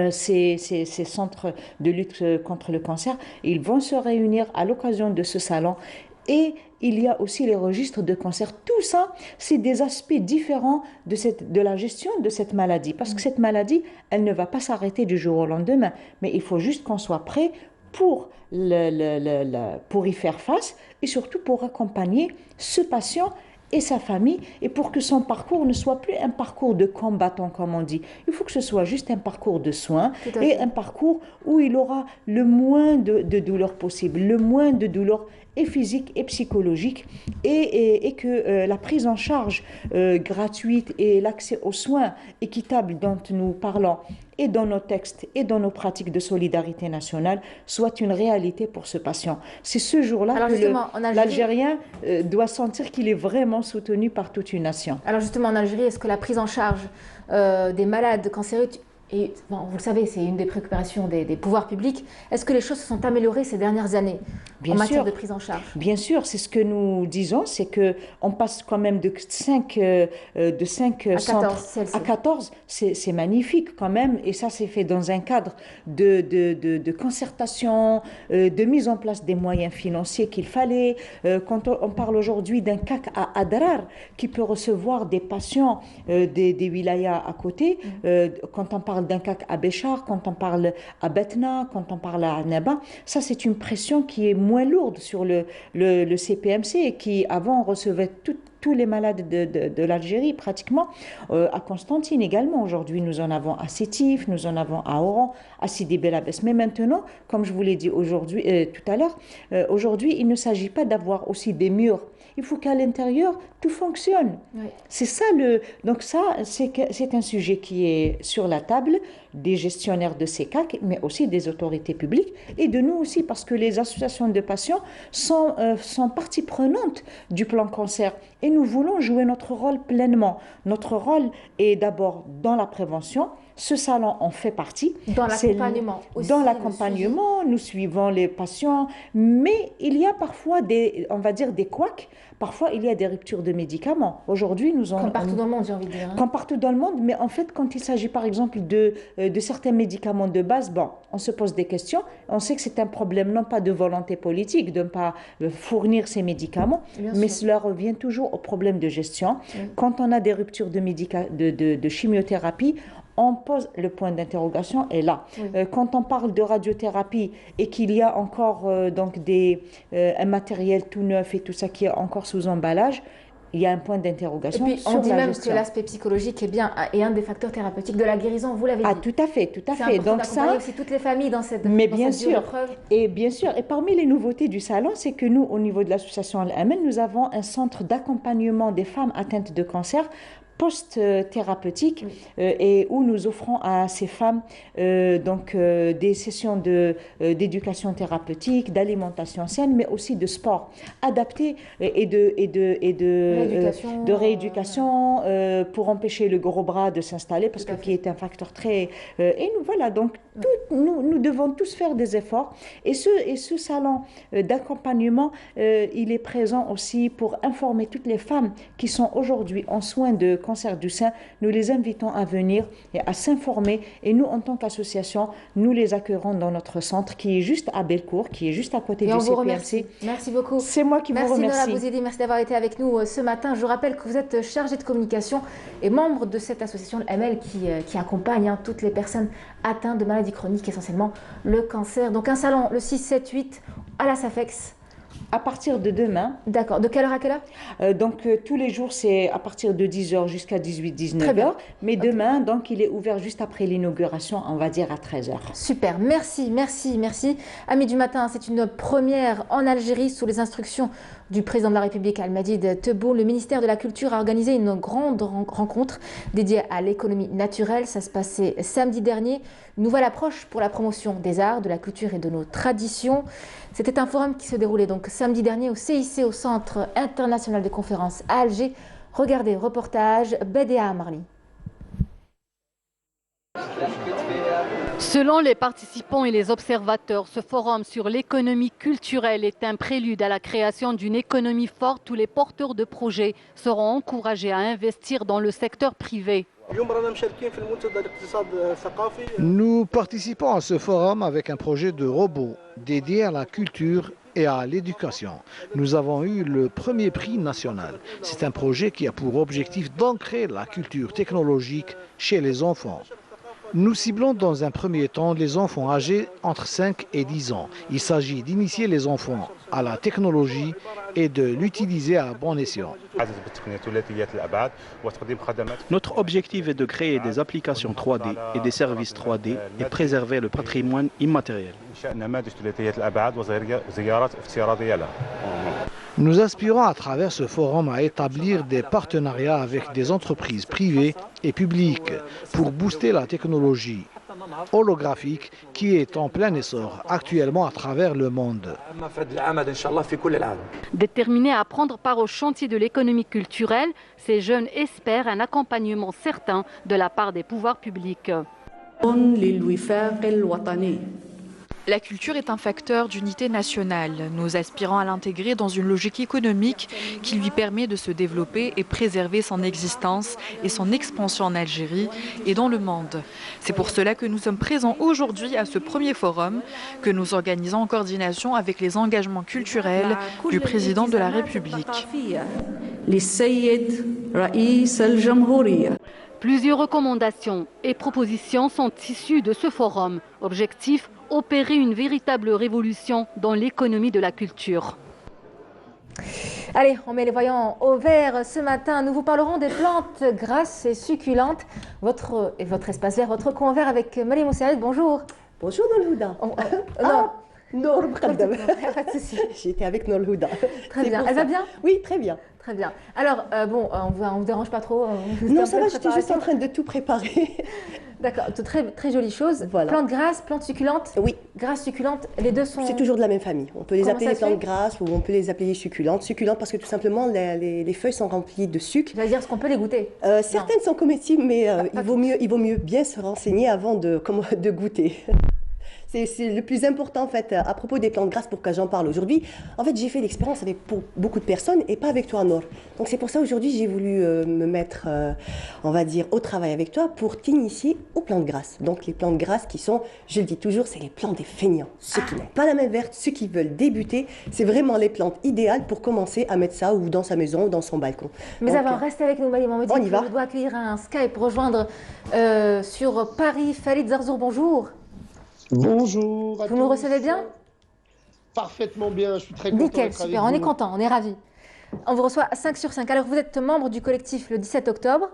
ces centres de lutte contre le cancer. Ils vont se réunir à l'occasion de ce salon. Et il y a aussi les registres de cancer. Tout ça, c'est des aspects différents de la gestion de cette maladie. Parce que cette maladie, elle ne va pas s'arrêter du jour au lendemain. Mais il faut juste qu'on soit prêt pour y faire face et surtout pour accompagner ce patient et sa famille, et pour que son parcours ne soit plus un parcours de combattant, comme on dit. Il faut que ce soit juste un parcours de soins et un parcours où il aura le moins de douleur possible, le moins de douleur et physique et psychologique, et que la prise en charge gratuite et l'accès aux soins équitables dont nous parlons et dans nos textes et dans nos pratiques de solidarité nationale soit une réalité pour ce patient. C'est ce jour-là que l'Algérien doit sentir qu'il est vraiment soutenu par toute une nation. Alors justement, en Algérie, est-ce que la prise en charge des malades cancéreux, et bon, vous le savez, c'est une des préoccupations des pouvoirs publics, est-ce que les choses se sont améliorées ces dernières années en matière de prise en charge? Bien sûr, c'est ce que nous disons, c'est qu'on passe quand même de 5 centres à 14, c'est magnifique quand même, et ça c'est fait dans un cadre de concertation, de mise en place des moyens financiers qu'il fallait. Quand on parle aujourd'hui d'un CAC à Adrar qui peut recevoir des patients des wilayas à côté, quand on parle d'un CAC à Béchar, quand on parle à Betna, quand on parle à Naba, ça c'est une pression qui est moins lourde sur le CPMC qui avant recevait tous les malades de l'Algérie pratiquement, à Constantine également. Aujourd'hui nous en avons à Sétif, nous en avons à Oran, à Sidi Bel Abbès. Mais maintenant, comme je vous l'ai dit aujourd'hui, tout à l'heure, aujourd'hui il ne s'agit pas d'avoir aussi des murs. Il faut qu'à l'intérieur, tout fonctionne. Oui. C'est ça donc ça, c'est un sujet qui est sur la table des gestionnaires de ces CAC, mais aussi des autorités publiques et de nous aussi, parce que les associations de patients sont partie prenante du plan cancer. Et nous voulons jouer notre rôle pleinement. Notre rôle est d'abord dans la prévention. Ce salon en fait partie. Dans l'accompagnement aussi. Dans l'accompagnement, nous suivons les patients, mais il y a parfois on va dire des couacs. Parfois, il y a des ruptures de médicaments. Aujourd'hui, nous comme partout dans le monde, j'ai envie de dire. Comme partout dans le monde, mais en fait, quand il s'agit par exemple de certains médicaments de base, bon, on se pose des questions. On sait que c'est un problème non pas de volonté politique, de ne pas fournir ces médicaments, mais cela revient toujours au problème de gestion. Oui. Quand on a des ruptures de chimiothérapie, on pose le point d'interrogation est là. Oui. Quand on parle de radiothérapie et qu'il y a encore donc un matériel tout neuf et tout ça qui est encore sous emballage, il y a un point d'interrogation. Et puis on dit même que l'aspect psychologique est un des facteurs thérapeutiques de la guérison, vous l'avez dit. Ah, tout à fait, tout à fait. Donc ça, aussi toutes les familles dans cette épreuve. Et bien sûr, et parmi les nouveautés du salon, c'est que nous, au niveau de l'association Al-Amen, nous avons un centre d'accompagnement des femmes atteintes de cancer post-thérapeutique, et où nous offrons à ces femmes des sessions d'éducation thérapeutique, d'alimentation saine, mais aussi de sport adapté et de rééducation pour empêcher le gros bras de s'installer, parce que qui est un facteur très... et nous voilà, donc nous devons tous faire des efforts, et ce salon d'accompagnement, il est présent aussi pour informer toutes les femmes qui sont aujourd'hui en soins de cancer du sein. Nous les invitons à venir et à s'informer, et nous en tant qu'association nous les accueillerons dans notre centre qui est juste à Bellecour, qui est juste à côté du CPMC. Remercie. Merci beaucoup. C'est moi qui vous remercie. Merci Nola Bouzidi, merci d'avoir été avec nous ce matin. Je rappelle que vous êtes chargé de communication et membre de cette association ML qui accompagne toutes les personnes atteintes de maladies chroniques, essentiellement le cancer. Donc un salon le 6, 7, 8 à la SAFEX. À partir de demain. D'accord. De quelle heure à quelle heure? Donc tous les jours c'est à partir de 10h jusqu'à 18-19h. Mais demain, donc il est ouvert juste après l'inauguration, on va dire à 13h. Super, merci, merci, merci. Amis du matin, c'est une première en Algérie sous les instructions du président de la République Al-Majid Tebboune. Le ministère de la Culture a organisé une grande rencontre dédiée à l'économie naturelle. Ça se passait samedi dernier. Une nouvelle approche pour la promotion des arts, de la culture et de nos traditions. C'était un forum qui se déroulait donc samedi dernier au CIC, au Centre international de conférences à Alger. Regardez, reportage BDA Marly. Selon les participants et les observateurs, ce forum sur l'économie culturelle est un prélude à la création d'une économie forte où les porteurs de projets seront encouragés à investir dans le secteur privé. Nous participons à ce forum avec un projet de robot dédié à la culture et à l'éducation. Nous avons eu le premier prix national. C'est un projet qui a pour objectif d'ancrer la culture technologique chez les enfants. Nous ciblons dans un premier temps les enfants âgés entre 5 et 10 ans. Il s'agit d'initier les enfants à la technologie et de l'utiliser à bon escient. Notre objectif est de créer des applications 3D et des services 3D et préserver le patrimoine immatériel. Nous aspirons à travers ce forum à établir des partenariats avec des entreprises privées et publiques pour booster la technologie holographique qui est en plein essor actuellement à travers le monde. Déterminés à prendre part au chantier de l'économie culturelle, ces jeunes espèrent un accompagnement certain de la part des pouvoirs publics. La culture est un facteur d'unité nationale. Nous aspirons à l'intégrer dans une logique économique qui lui permet de se développer et préserver son existence et son expansion en Algérie et dans le monde. C'est pour cela que nous sommes présents aujourd'hui à ce premier forum que nous organisons en coordination avec les engagements culturels du président de la République. Plusieurs recommandations et propositions sont issues de ce forum. Objectif, opérer une véritable révolution dans l'économie de la culture. Allez, on met les voyants au vert. Ce matin, nous vous parlerons des plantes grasses et succulentes. Votre espace vert, votre coin vert avec Marie Moussaïd. Bonjour. Bonjour Nolhouda. Nour Mqaddam. Pas de souci. J'étais avec Nolhouda. Très bien. Elle va bien? Oui, très bien. Très bien. Alors, on ne vous dérange pas trop? Non, ça va, j'étais juste en train de tout préparer. D'accord, très, très jolie chose. Voilà. Plantes grasses, plantes succulentes? Oui. Grasses, succulentes, les deux sont... C'est toujours de la même famille. On peut les appeler les plantes grasses ou on peut les appeler les succulentes. Succulentes parce que tout simplement, les feuilles sont remplies de sucre. Ça veut dire qu'on peut les goûter? Certaines sont comestibles, mais il vaut mieux bien se renseigner avant de goûter. C'est le plus important en fait à propos des plantes grasses pour que j'en parle aujourd'hui. En fait, j'ai fait l'expérience avec beaucoup de personnes et pas avec toi, Nour. Donc c'est pour ça aujourd'hui j'ai voulu me mettre, on va dire, au travail avec toi pour t'initier aux plantes grasses. Donc les plantes grasses qui sont, je le dis toujours, c'est les plantes des feignants. Ceux qui n'ont pas la main verte, ceux qui veulent débuter, c'est vraiment les plantes idéales pour commencer à mettre ça ou dans sa maison ou dans son balcon. Mais donc, avant, restez avec nous, Marie. On y va. Je dois accueillir un Skype, rejoindre sur Paris. Farid Zarzour, bonjour. Bonjour à tous. Vous nous recevez bien? Parfaitement bien, je suis très content. Nickel, super, on est content, on est ravis. On vous reçoit 5 sur 5. Alors vous êtes membre du collectif le 17 octobre.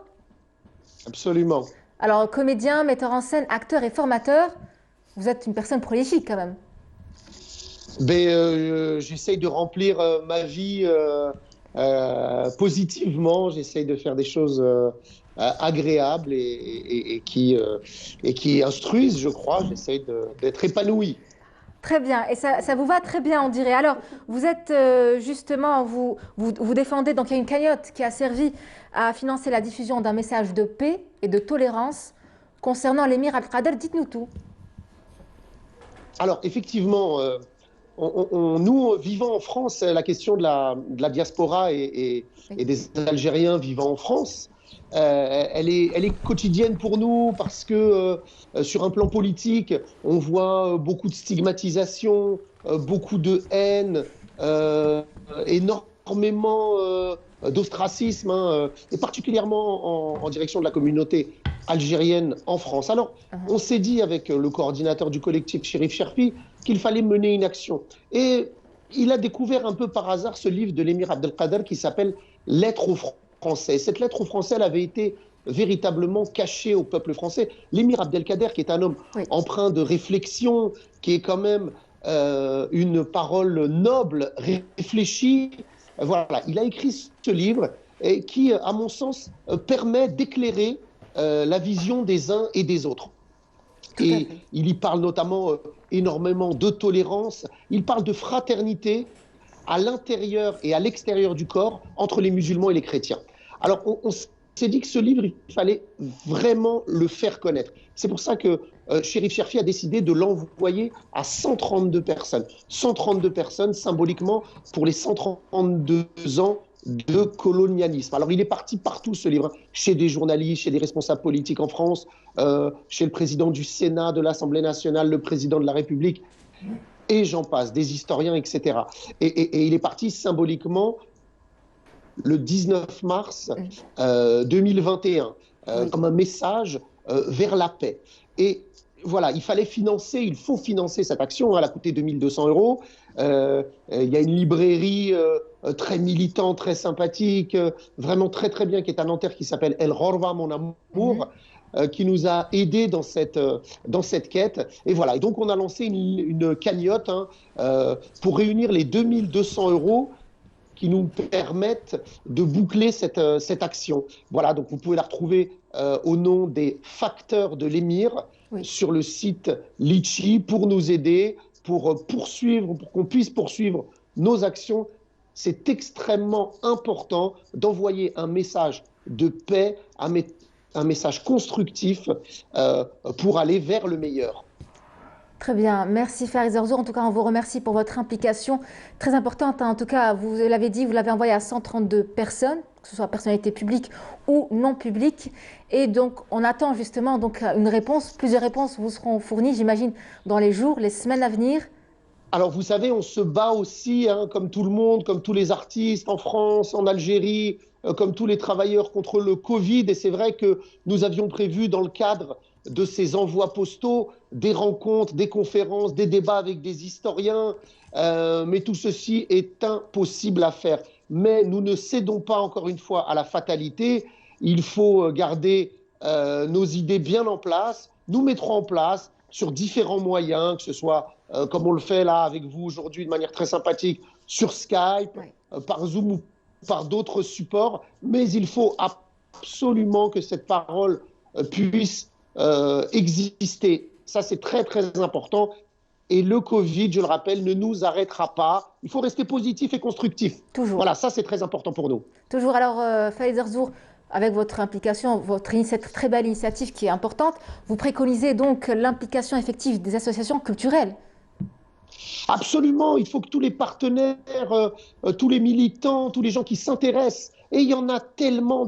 Absolument. Alors comédien, metteur en scène, acteur et formateur, vous êtes une personne prolifique quand même. J'essaye de remplir ma vie positivement, j'essaye de faire des choses agréables et qui instruisent, je crois. J'essaye d'être épanoui. Très bien, et ça vous va très bien, on dirait. Alors, vous êtes justement, vous défendez, donc il y a une cagnotte qui a servi à financer la diffusion d'un message de paix et de tolérance concernant l'émir Abdelkader. Dites-nous tout. Alors, effectivement, nous, vivant en France, la question de la diaspora et des Algériens vivant en France, elle est quotidienne pour nous parce que sur un plan politique, on voit beaucoup de stigmatisation, beaucoup de haine, énormément d'ostracisme, et particulièrement en direction de la communauté algérienne en France. Alors, on s'est dit avec le coordinateur du collectif, Chérif Cherfi, qu'il fallait mener une action. Et il a découvert un peu par hasard ce livre de l'émir Abdelkader qui s'appelle « Lettre aux Français ». Cette lettre aux Français, elle avait été véritablement cachée au peuple français. L'émir Abdelkader, qui est un homme empreint de réflexion, qui est quand même une parole noble, réfléchie, voilà, il a écrit ce livre et qui, à mon sens, permet d'éclairer la vision des uns et des autres. Et il y parle notamment énormément de tolérance, il parle de fraternité à l'intérieur et à l'extérieur du corps entre les musulmans et les chrétiens. Alors on s'est dit que ce livre, il fallait vraiment le faire connaître. C'est pour ça que Chérif Cherfi a décidé de l'envoyer à 132 personnes. 132 personnes symboliquement pour les 132 ans de colonialisme. Alors il est parti partout ce livre, chez des journalistes, chez des responsables politiques en France, chez le président du Sénat, de l'Assemblée nationale, le président de la République, et j'en passe, des historiens, etc. Et il est parti symboliquement le 19 mars 2021, comme un message vers la paix. Et voilà, il faut financer cette action. Elle a coûté 2200 €. Il y a une librairie très militante, très sympathique, vraiment très très bien, qui est à Nanterre, qui s'appelle El Ghorba, mon amour, qui nous a aidés dans cette quête. Et voilà, et donc on a lancé une cagnotte pour réunir les 2200 € qui nous permettent de boucler cette action. Voilà, donc vous pouvez la retrouver au nom des facteurs de l'émir sur le site Litchi pour nous aider, pour qu'on puisse poursuivre nos actions. C'est extrêmement important d'envoyer un message de paix, un message constructif pour aller vers le meilleur. Très bien, merci Farid Zarzour. En tout cas, on vous remercie pour votre implication très importante. En tout cas, vous l'avez dit, vous l'avez envoyé à 132 personnes, que ce soit personnalités publiques ou non publiques. Et donc, on attend justement une réponse. Plusieurs réponses vous seront fournies, j'imagine, dans les jours, les semaines à venir. Alors, vous savez, on se bat aussi, comme tout le monde, comme tous les artistes en France, en Algérie, comme tous les travailleurs contre le Covid. Et c'est vrai que nous avions prévu dans le cadre de ces envois postaux des rencontres, des conférences, des débats avec des historiens. Mais tout ceci est impossible à faire. Mais nous ne cédons pas, encore une fois, à la fatalité. Il faut garder nos idées bien en place. Nous mettrons en place sur différents moyens, que ce soit comme on le fait là avec vous aujourd'hui de manière très sympathique, sur Skype, par Zoom ou par d'autres supports. Mais il faut absolument que cette parole puisse exister. Ça, c'est très, très important. Et le Covid, je le rappelle, ne nous arrêtera pas. Il faut rester positif et constructif. Toujours. Voilà, ça, c'est très important pour nous. Toujours. Alors, Farid Zarzour, avec votre implication, votre très belle initiative qui est importante, vous préconisez donc l'implication effective des associations culturelles. Absolument. Il faut que tous les partenaires, tous les militants, tous les gens qui s'intéressent, et il y en a tellement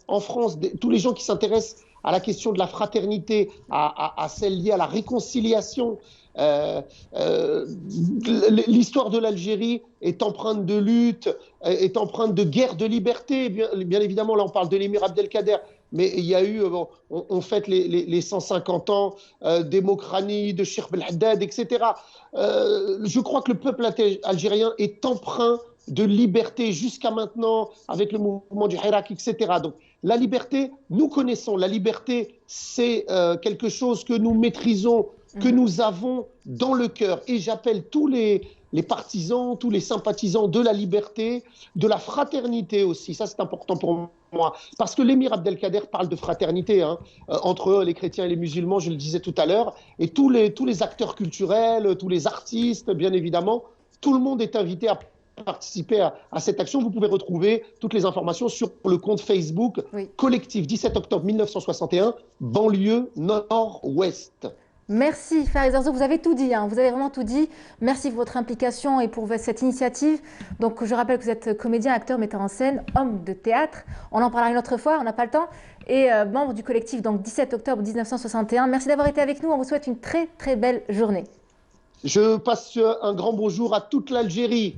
en France, tous les gens qui s'intéressent à la question de la fraternité, à celle liée à la réconciliation. L'histoire de l'Algérie est empreinte de lutte, est empreinte de guerre de liberté. Bien évidemment, là on parle de l'émir Abdelkader, mais il y a eu, on fête les 150 ans d'Emokrani, de Cheikh Belhaddad, etc. Je crois que le peuple algérien est empreint de liberté jusqu'à maintenant, avec le mouvement du Hirak, etc. Donc la liberté, nous connaissons. La liberté, c'est quelque chose que nous maîtrisons, que nous avons dans le cœur. Et j'appelle tous les partisans, tous les sympathisants de la liberté, de la fraternité aussi. Ça, c'est important pour moi. Parce que l'émir Abdelkader parle de fraternité entre les chrétiens et les musulmans, je le disais tout à l'heure. Et tous les acteurs culturels, tous les artistes, bien évidemment, tout le monde est invité à participer à cette action. Vous pouvez retrouver toutes les informations sur le compte Facebook Collectif 17 octobre 1961, banlieue nord-ouest. Merci Farid Zarzour, vous avez tout dit, vous avez vraiment tout dit. Merci pour votre implication et pour cette initiative. Donc je rappelle que vous êtes comédien, acteur, metteur en scène, homme de théâtre. On en parlera une autre fois, on n'a pas le temps. Et membre du collectif, donc 17 octobre 1961. Merci d'avoir été avec nous, on vous souhaite une très très belle journée. Je passe un grand bonjour à toute l'Algérie.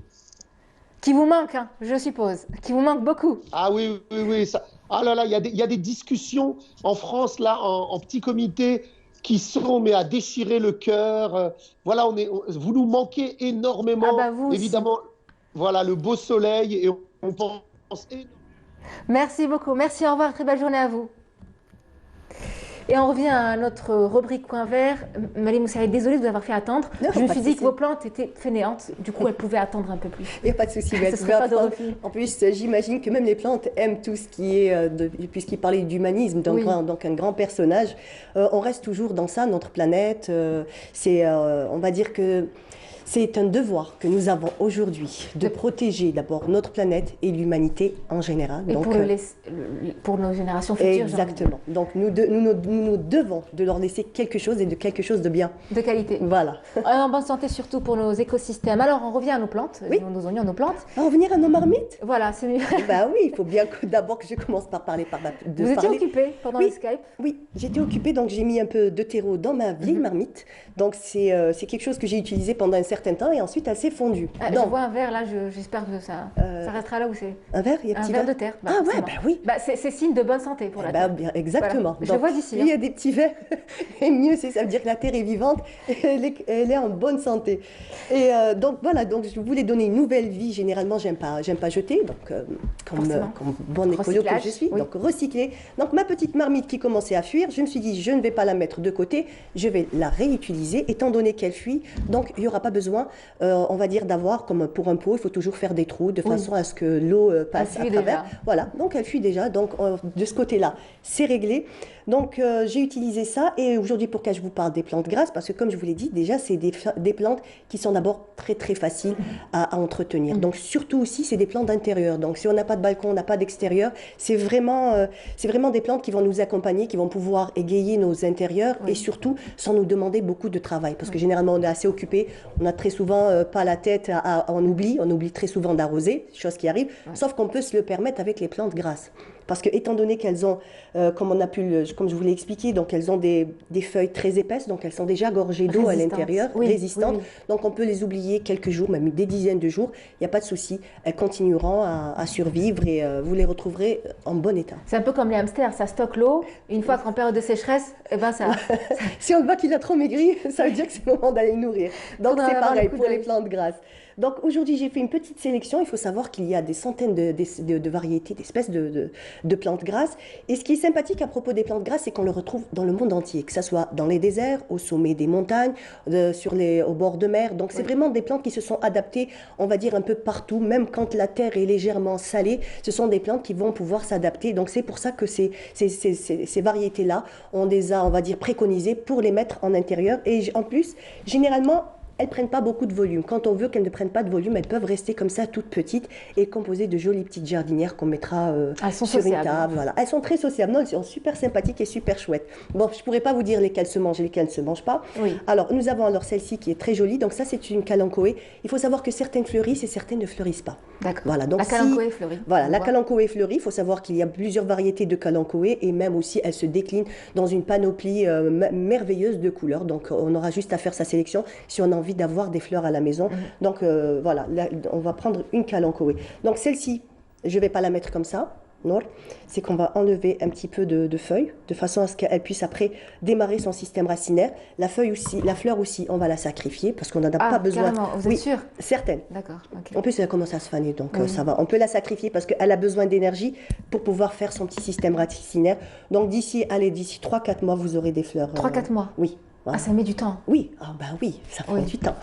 Qui vous manque, je suppose, qui vous manque beaucoup. Ah oui, ça... Ah là là, il y a des discussions en France, là, en petit comité, qui sont à déchirer le cœur. Voilà, vous nous manquez énormément. Vous évidemment, aussi. Voilà, le beau soleil, et on pense énormément. Merci beaucoup, merci, au revoir, très belle journée à vous. Et on revient à notre rubrique Coin Vert. Marie Moussaïd, désolée de vous avoir fait attendre. Non, je me suis dit que vos plantes étaient fainéantes, du coup elles pouvaient attendre un peu plus. Il n'y a pas de souci. En plus, j'imagine que même les plantes aiment tout ce qui est, puisqu'il parlait d'humanisme, donc un grand personnage. On reste toujours dans ça, notre planète. On va dire que c'est un devoir que nous avons aujourd'hui de protéger d'abord notre planète et l'humanité en général. Et donc, pour nos générations futures. Exactement. Donc nous devons de leur laisser quelque chose et de quelque chose de bien. De qualité. Voilà. En bonne santé surtout pour nos écosystèmes. Alors on revient à nos plantes, nos oignons, nos plantes. On va revenir à nos marmites. Voilà, c'est mieux. Bah oui, il faut bien d'abord que je commence par parler. Vous étiez occupée pendant les Skype? Oui, j'étais occupée, donc j'ai mis un peu de terreau dans ma vieille marmite. Donc c'est quelque chose que j'ai utilisé pendant un certain certain temps et ensuite elle s'est fondue. Je vois un verre là, j'espère que ça restera là où c'est. Un verre, il y a un petit verre de terre. Ah ouais, oui. C'est signe de bonne santé pour la terre. Bien, exactement. Voilà. Je le vois d'ici. Il y a des petits verres, et mieux, ça veut dire que la terre est vivante, elle est en bonne santé. Et donc voilà, donc je voulais donner une nouvelle vie. Généralement, j'aime pas jeter, donc comme bonne écolo que je suis, donc recycler. Donc ma petite marmite qui commençait à fuir, je me suis dit, je ne vais pas la mettre de côté, je vais la réutiliser, étant donné qu'elle fuit. Donc il n'y aura pas besoin, on va dire, d'avoir, comme pour un pot, il faut toujours faire des trous de façon à ce que l'eau passe à travers. Déjà. Voilà, donc elle fuit déjà. Donc de ce côté-là, c'est réglé. Donc j'ai utilisé ça et aujourd'hui pourquoi je vous parle des plantes grasses, parce que comme je vous l'ai dit, déjà c'est des plantes qui sont d'abord très faciles à entretenir. Donc surtout aussi c'est des plantes d'intérieur. Donc si on n'a pas de balcon, on n'a pas d'extérieur, c'est vraiment des plantes qui vont nous accompagner, qui vont pouvoir égayer nos intérieurs et surtout sans nous demander beaucoup de travail. Parce que généralement on est assez occupé, on a très souvent pas la tête, on oublie très souvent d'arroser, chose qui arrive, sauf qu'on peut se le permettre avec les plantes grasses. Parce que étant donné qu'elles ont, comme je vous l'ai expliqué, donc elles ont des feuilles très épaisses, donc elles sont déjà gorgées d'eau à l'intérieur, résistantes. Donc on peut les oublier quelques jours, même des dizaines de jours, il n'y a pas de souci. Elles continueront à survivre et vous les retrouverez en bon état. C'est un peu comme les hamsters, ça stocke l'eau. Une fois qu'en période de sécheresse, ça... Si on voit qu'il a trop maigri, ça veut dire que c'est le moment d'aller le nourrir. Donc c'est pareil pour les plantes grasses. Donc aujourd'hui, j'ai fait une petite sélection. Il faut savoir qu'il y a des centaines de variétés, d'espèces de plantes grasses. Et ce qui est sympathique à propos des plantes grasses, c'est qu'on le retrouve dans le monde entier, que ce soit dans les déserts, au sommet des montagnes, au bord de mer. Donc c'est vraiment des plantes qui se sont adaptées, on va dire, un peu partout, même quand la terre est légèrement salée. Ce sont des plantes qui vont pouvoir s'adapter. Donc c'est pour ça que ces variétés-là, on les a, on va dire, préconisées pour les mettre en intérieur. Et en plus, généralement, elles ne prennent pas beaucoup de volume. Quand on veut qu'elles ne prennent pas de volume, elles peuvent rester comme ça, toutes petites et composées de jolies petites jardinières qu'on mettra sur une table. Voilà. Elles sont très sociables. Non, elles sont super sympathiques et super chouettes. Bon, je ne pourrais pas vous dire lesquelles se mangent et lesquelles ne se mangent pas. Oui. Alors, nous avons celle-ci qui est très jolie. Donc ça, c'est une kalanchoé. Il faut savoir que certaines fleurissent et certaines ne fleurissent pas. D'accord. Voilà, donc la kalanchoé fleurit. Voilà, la kalanchoé fleurit. Il faut savoir qu'il y a plusieurs variétés de kalanchoé et même aussi, elles se déclinent dans une panoplie merveilleuse de couleurs. Donc, on aura juste à faire sa sélection si on a envie d'avoir des fleurs à la maison. Donc voilà, là, on va prendre une kalanchoé. Donc celle-ci, je ne vais pas la mettre comme ça, non, c'est qu'on va enlever un petit peu de feuilles, de façon à ce qu'elle puisse après démarrer son système racinaire. La fleur aussi, on va la sacrifier parce qu'on n'en a pas besoin. Carrément, vous êtes sûre? Certaines. D'accord. Okay. En plus, elle commence à se faner, donc ça va. On peut la sacrifier parce qu'elle a besoin d'énergie pour pouvoir faire son petit système racinaire. Donc d'ici 3-4 mois, vous aurez des fleurs. 3-4 mois? Oui. Ah, ça met du temps. Oui, ça prend du temps.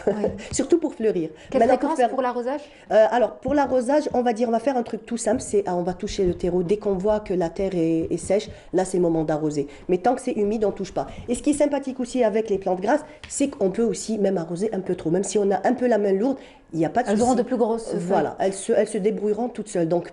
Surtout pour fleurir. Quelle fréquence pour l'arrosage? Alors, pour l'arrosage, on va faire un truc tout simple, on va toucher le terreau. Dès qu'on voit que la terre est sèche, là, c'est le moment d'arroser. Mais tant que c'est humide, on ne touche pas. Et ce qui est sympathique aussi avec les plantes grasses, c'est qu'on peut aussi même arroser un peu trop. Même si on a un peu la main lourde, il n'y a pas de souci. Elles auront de plus grosses feuilles. Voilà, elles se débrouilleront toutes seules. Donc,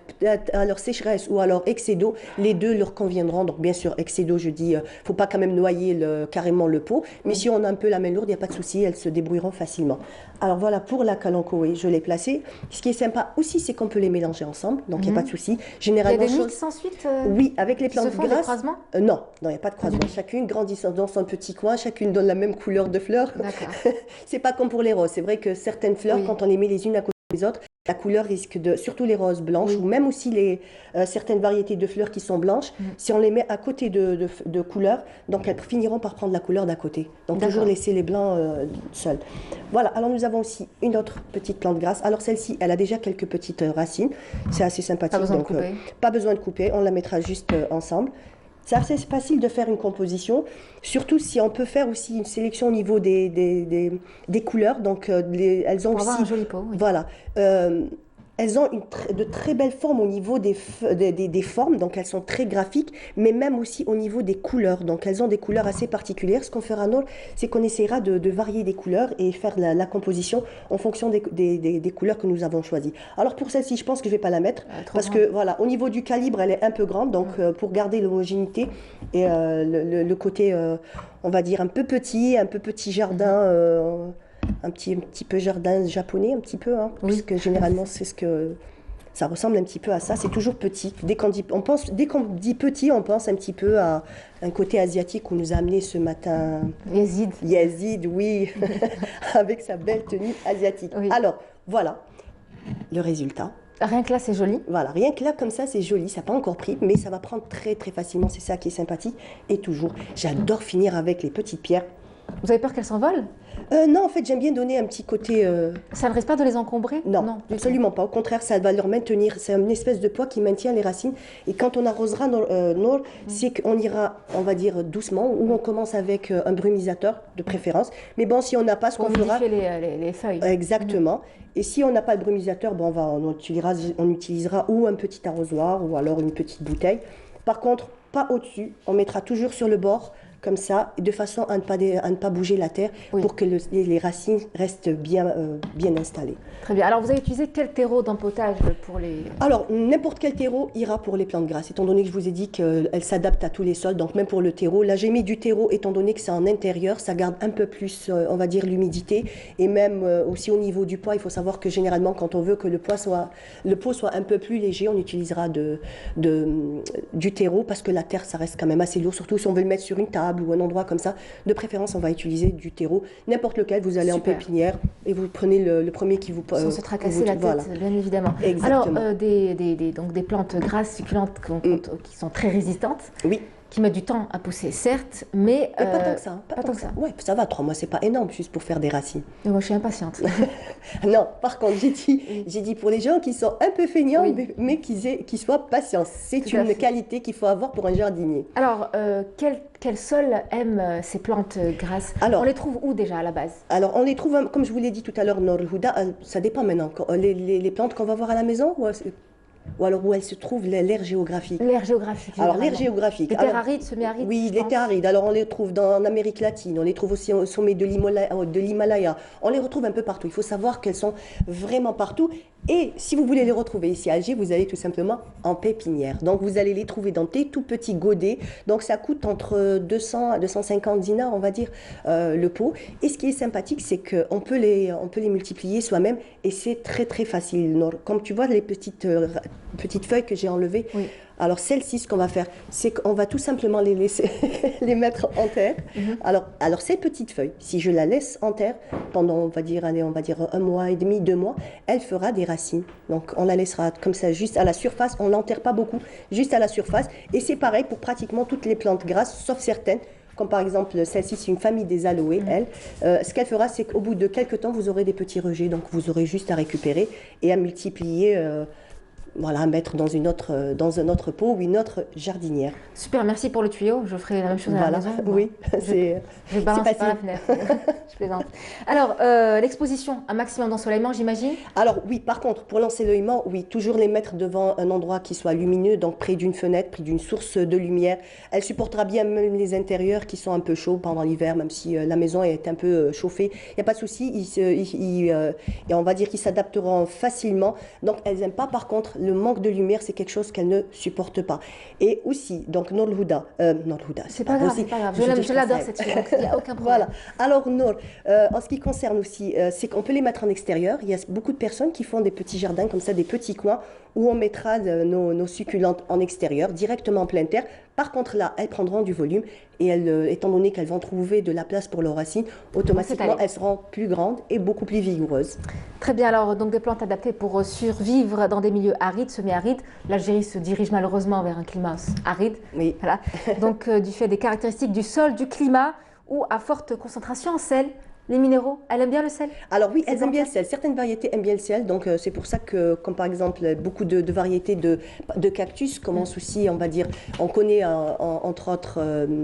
à leur sécheresse ou à leur excès d'eau, les deux leur conviendront. Donc, bien sûr, excès d'eau, je dis, il ne faut pas quand même noyer carrément le pot. Mais si on a un peu la main lourde, il n'y a pas de souci, elles se débrouilleront facilement. Alors, voilà, pour la kalanchoé, je l'ai placée. Ce qui est sympa aussi, c'est qu'on peut les mélanger ensemble. Donc, il n'y a pas de souci. Généralement, il y a des mix ensuite oui, avec les plantes grasses. Des croisements non, il n'y a pas de croisement. Chacune grandit dans son petit coin, chacune donne la même couleur de fleurs. C'est pas comme pour les roses. C'est vrai que certaines fleurs, quand on les met les unes à côté des autres, la couleur risque surtout les roses blanches, ou même aussi certaines variétés de fleurs qui sont blanches, si on les met à côté de couleurs, donc elles finiront par prendre la couleur d'à côté. Donc toujours laisser les blancs seuls. Voilà, alors nous avons aussi une autre petite plante grasse. Alors celle-ci, elle a déjà quelques petites racines, c'est assez sympathique. Pas besoin de couper. Pas besoin de couper, on la mettra juste ensemble. C'est assez facile de faire une composition, surtout si on peut faire aussi une sélection au niveau des couleurs. Donc, elles ont aussi avoir un joli pot. Oui. Voilà. Elles ont de très belles formes au niveau des formes, donc elles sont très graphiques, mais même aussi au niveau des couleurs. Donc elles ont des couleurs assez particulières. Ce qu'on fera nous, c'est qu'on essaiera de varier des couleurs et faire la composition en fonction des couleurs que nous avons choisies. Alors pour celle-ci, je pense que je ne vais pas la mettre, parce que voilà, au niveau du calibre, elle est un peu grande, donc pour garder l'homogénéité et le côté, on va dire, un peu petit jardin... un petit peu jardin japonais, un petit peu, puisque généralement c'est ce que Ça ressemble un petit peu à ça, c'est toujours petit. Dès qu'on dit petit, on pense un petit peu à un côté asiatique qu'on nous a amené ce matin. Yazid. Yazid, oui, avec sa belle tenue asiatique. Oui. Alors, voilà le résultat. Rien que là, c'est joli. Voilà, rien que là, comme ça, c'est joli. Ça n'a pas encore pris, mais ça va prendre très, très facilement. C'est ça qui est sympathique. Et toujours, j'adore finir avec les petites pierres. Vous avez peur qu'elles s'envolent? Non, en fait, j'aime bien donner un petit côté... Ça ne risque pas de les encombrer? Non, absolument pas. Au contraire, ça va leur maintenir. C'est une espèce de poids qui maintient les racines. Et quand on arrosera Nour, c'est qu'on ira, on va dire, doucement, ou on commence avec un brumisateur, de préférence. Mais bon, si on n'a pas, ce qu'on fera... Pour les feuilles. Exactement. Et si on n'a pas de brumisateur, bon, on utilisera ou un petit arrosoir, ou alors une petite bouteille. Par contre, pas au-dessus. On mettra toujours sur le bord, comme ça, de façon à ne pas bouger la terre, pour que les racines restent bien installées. Très bien. Alors, vous avez utilisé quel terreau d'empotage pour les... Alors, n'importe quel terreau ira pour les plantes grasses, étant donné que je vous ai dit qu'elles s'adaptent à tous les sols, donc même pour le terreau. Là, j'ai mis du terreau, étant donné que c'est en intérieur, ça garde un peu plus, on va dire, l'humidité. Et même aussi au niveau du poids, il faut savoir que généralement, quand on veut que le pot soit un peu plus léger, on utilisera du terreau, parce que la terre, ça reste quand même assez lourd, surtout si on veut le mettre sur une table ou un endroit comme ça. De préférence, on va utiliser du terreau, n'importe lequel. Vous allez en pépinière et vous prenez le premier qui vous... Sans se tracasser la tête, voilà. Bien évidemment. Exactement. Alors, donc des plantes grasses, succulentes, qui sont très résistantes. Oui. Qui met du temps à pousser, certes, mais... pas tant que ça. Pas tant que ça. Ouais, ça va, 3 mois, c'est pas énorme, juste pour faire des racines. Et moi, je suis impatiente. Non, par contre, j'ai dit pour les gens qui sont un peu feignants, mais qui soient patients. C'est une qualité qu'il faut avoir pour un jardinier. Alors, quel sol aime ces plantes grasses? Alors, on les trouve où déjà à la base? Alors, on les trouve, comme je vous l'ai dit tout à l'heure, Nour Houda, ça dépend maintenant. Les plantes qu'on va voir à la maison, ou alors où elle se trouve, l'aire géographique. L'aire géographique. Alors, l'aire géographique. Les terres arides, semi-arides. Oui, les terres arides. Alors, on les trouve en Amérique latine, on les trouve aussi au sommet de l'Himalaya. On les retrouve un peu partout. Il faut savoir qu'elles sont vraiment partout. Et si vous voulez les retrouver ici à Alger, vous allez tout simplement en pépinière. Donc, vous allez les trouver dans des tout petits godets. Donc, ça coûte entre 200 à 250 dinars, on va dire, le pot. Et ce qui est sympathique, c'est qu'on peut les multiplier soi-même. Et c'est très, très facile. Comme tu vois, les petites feuilles que j'ai enlevées. Oui. Alors, celles-ci, ce qu'on va faire, c'est qu'on va tout simplement les laisser, les mettre en terre. Alors, ces petites feuilles, si je la laisse en terre pendant, on va dire 1 mois et demi, 2 mois, elle fera des racines. Donc, on la laissera comme ça, juste à la surface. On l'enterre pas beaucoup, juste à la surface. Et c'est pareil pour pratiquement toutes les plantes grasses, sauf certaines. Comme par exemple, celle-ci, c'est une famille des aloés, elle. Ce qu'elle fera, c'est qu'au bout de quelques temps, vous aurez des petits rejets. Donc, vous aurez juste à récupérer et à multiplier... voilà, à mettre dans un autre pot ou une autre jardinière. Super, merci pour le tuyau. Je ferai la même chose à la maison. Oui, je balance par la fenêtre. Je plaisante. Alors, l'exposition, un maximum d'ensoleillement, j'imagine? Alors oui, par contre, pour l'ensoleillement, oui, toujours les mettre devant un endroit qui soit lumineux, donc près d'une fenêtre, près d'une source de lumière. Elle supportera bien même les intérieurs qui sont un peu chauds pendant l'hiver, même si la maison est un peu chauffée. Il n'y a pas de souci, et on va dire qu'ils s'adapteront facilement. Donc, elles n'aiment pas, par contre, le manque de lumière, c'est quelque chose qu'elle ne supporte pas. Et aussi, donc Nour Houda, c'est pas grave, c'est pas grave. Je l'adore cette fille, donc il n'y a aucun problème. Voilà. Alors Nour, en ce qui concerne aussi, c'est qu'on peut les mettre en extérieur. Il y a beaucoup de personnes qui font des petits jardins comme ça, des petits coins où on mettra nos succulentes en extérieur, directement en pleine terre. Par contre là, elles prendront du volume et étant donné qu'elles vont trouver de la place pour leurs racines, automatiquement elles seront plus grandes et beaucoup plus vigoureuses. Très bien, alors donc des plantes adaptées pour survivre dans des milieux arides, semi-arides. L'Algérie se dirige malheureusement vers un climat aride. Oui. Voilà. Donc du fait des caractéristiques du sol, du climat ou à forte concentration en sel. Les minéraux, elles aiment bien le sel? Alors oui, elles aiment bien le sel. Certaines variétés aiment bien le sel. Donc c'est pour ça que, comme par exemple, beaucoup de variétés de cactus commencent aussi, on va dire, on connaît entre autres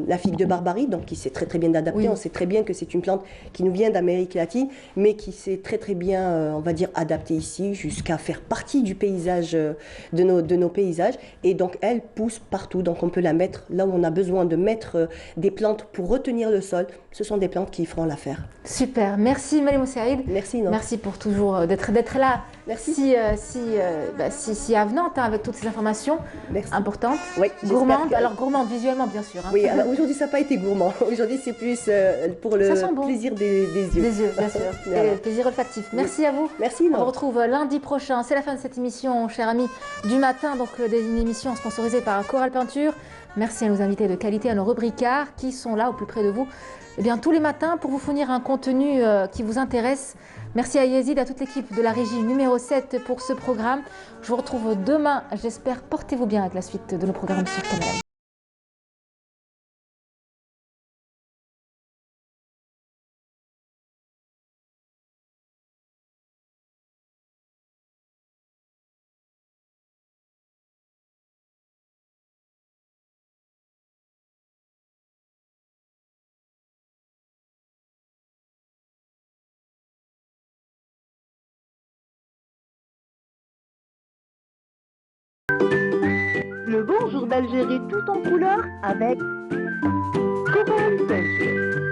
la figue de Barbarie, donc qui s'est très très bien adaptée. Oui. On sait très bien que c'est une plante qui nous vient d'Amérique latine, mais qui s'est très très bien, on va dire, adaptée ici, jusqu'à faire partie du paysage, de nos paysages. Et donc elle pousse partout. Donc on peut la mettre là où on a besoin de mettre des plantes pour retenir le sol. Ce sont des plantes qui feront l'affaire. Super, merci Malem Saïd. Merci. Merci pour toujours d'être là. Merci. Si avenante avec toutes ces informations importantes. Oui, gourmande. Alors gourmande visuellement bien sûr. Oui, aujourd'hui ça n'a pas été gourmand. Aujourd'hui c'est plus pour le plaisir des yeux. Des yeux, bien sûr. Et le plaisir olfactif. Merci à vous. Merci. On vous retrouve lundi prochain. C'est la fin de cette émission, chers amis du matin. Donc une émission sponsorisée par Coral Peinture. Merci à nos invités de qualité, à nos rubricards qui sont là au plus près de vous. Eh bien, tous les matins pour vous fournir un contenu qui vous intéresse. Merci à Yazid, à toute l'équipe de la régie numéro 7 pour ce programme. Je vous retrouve demain, j'espère. Portez-vous bien avec la suite de nos programmes sur Canal. Le bonjour d'Algérie tout en couleur avec Coral Peinture.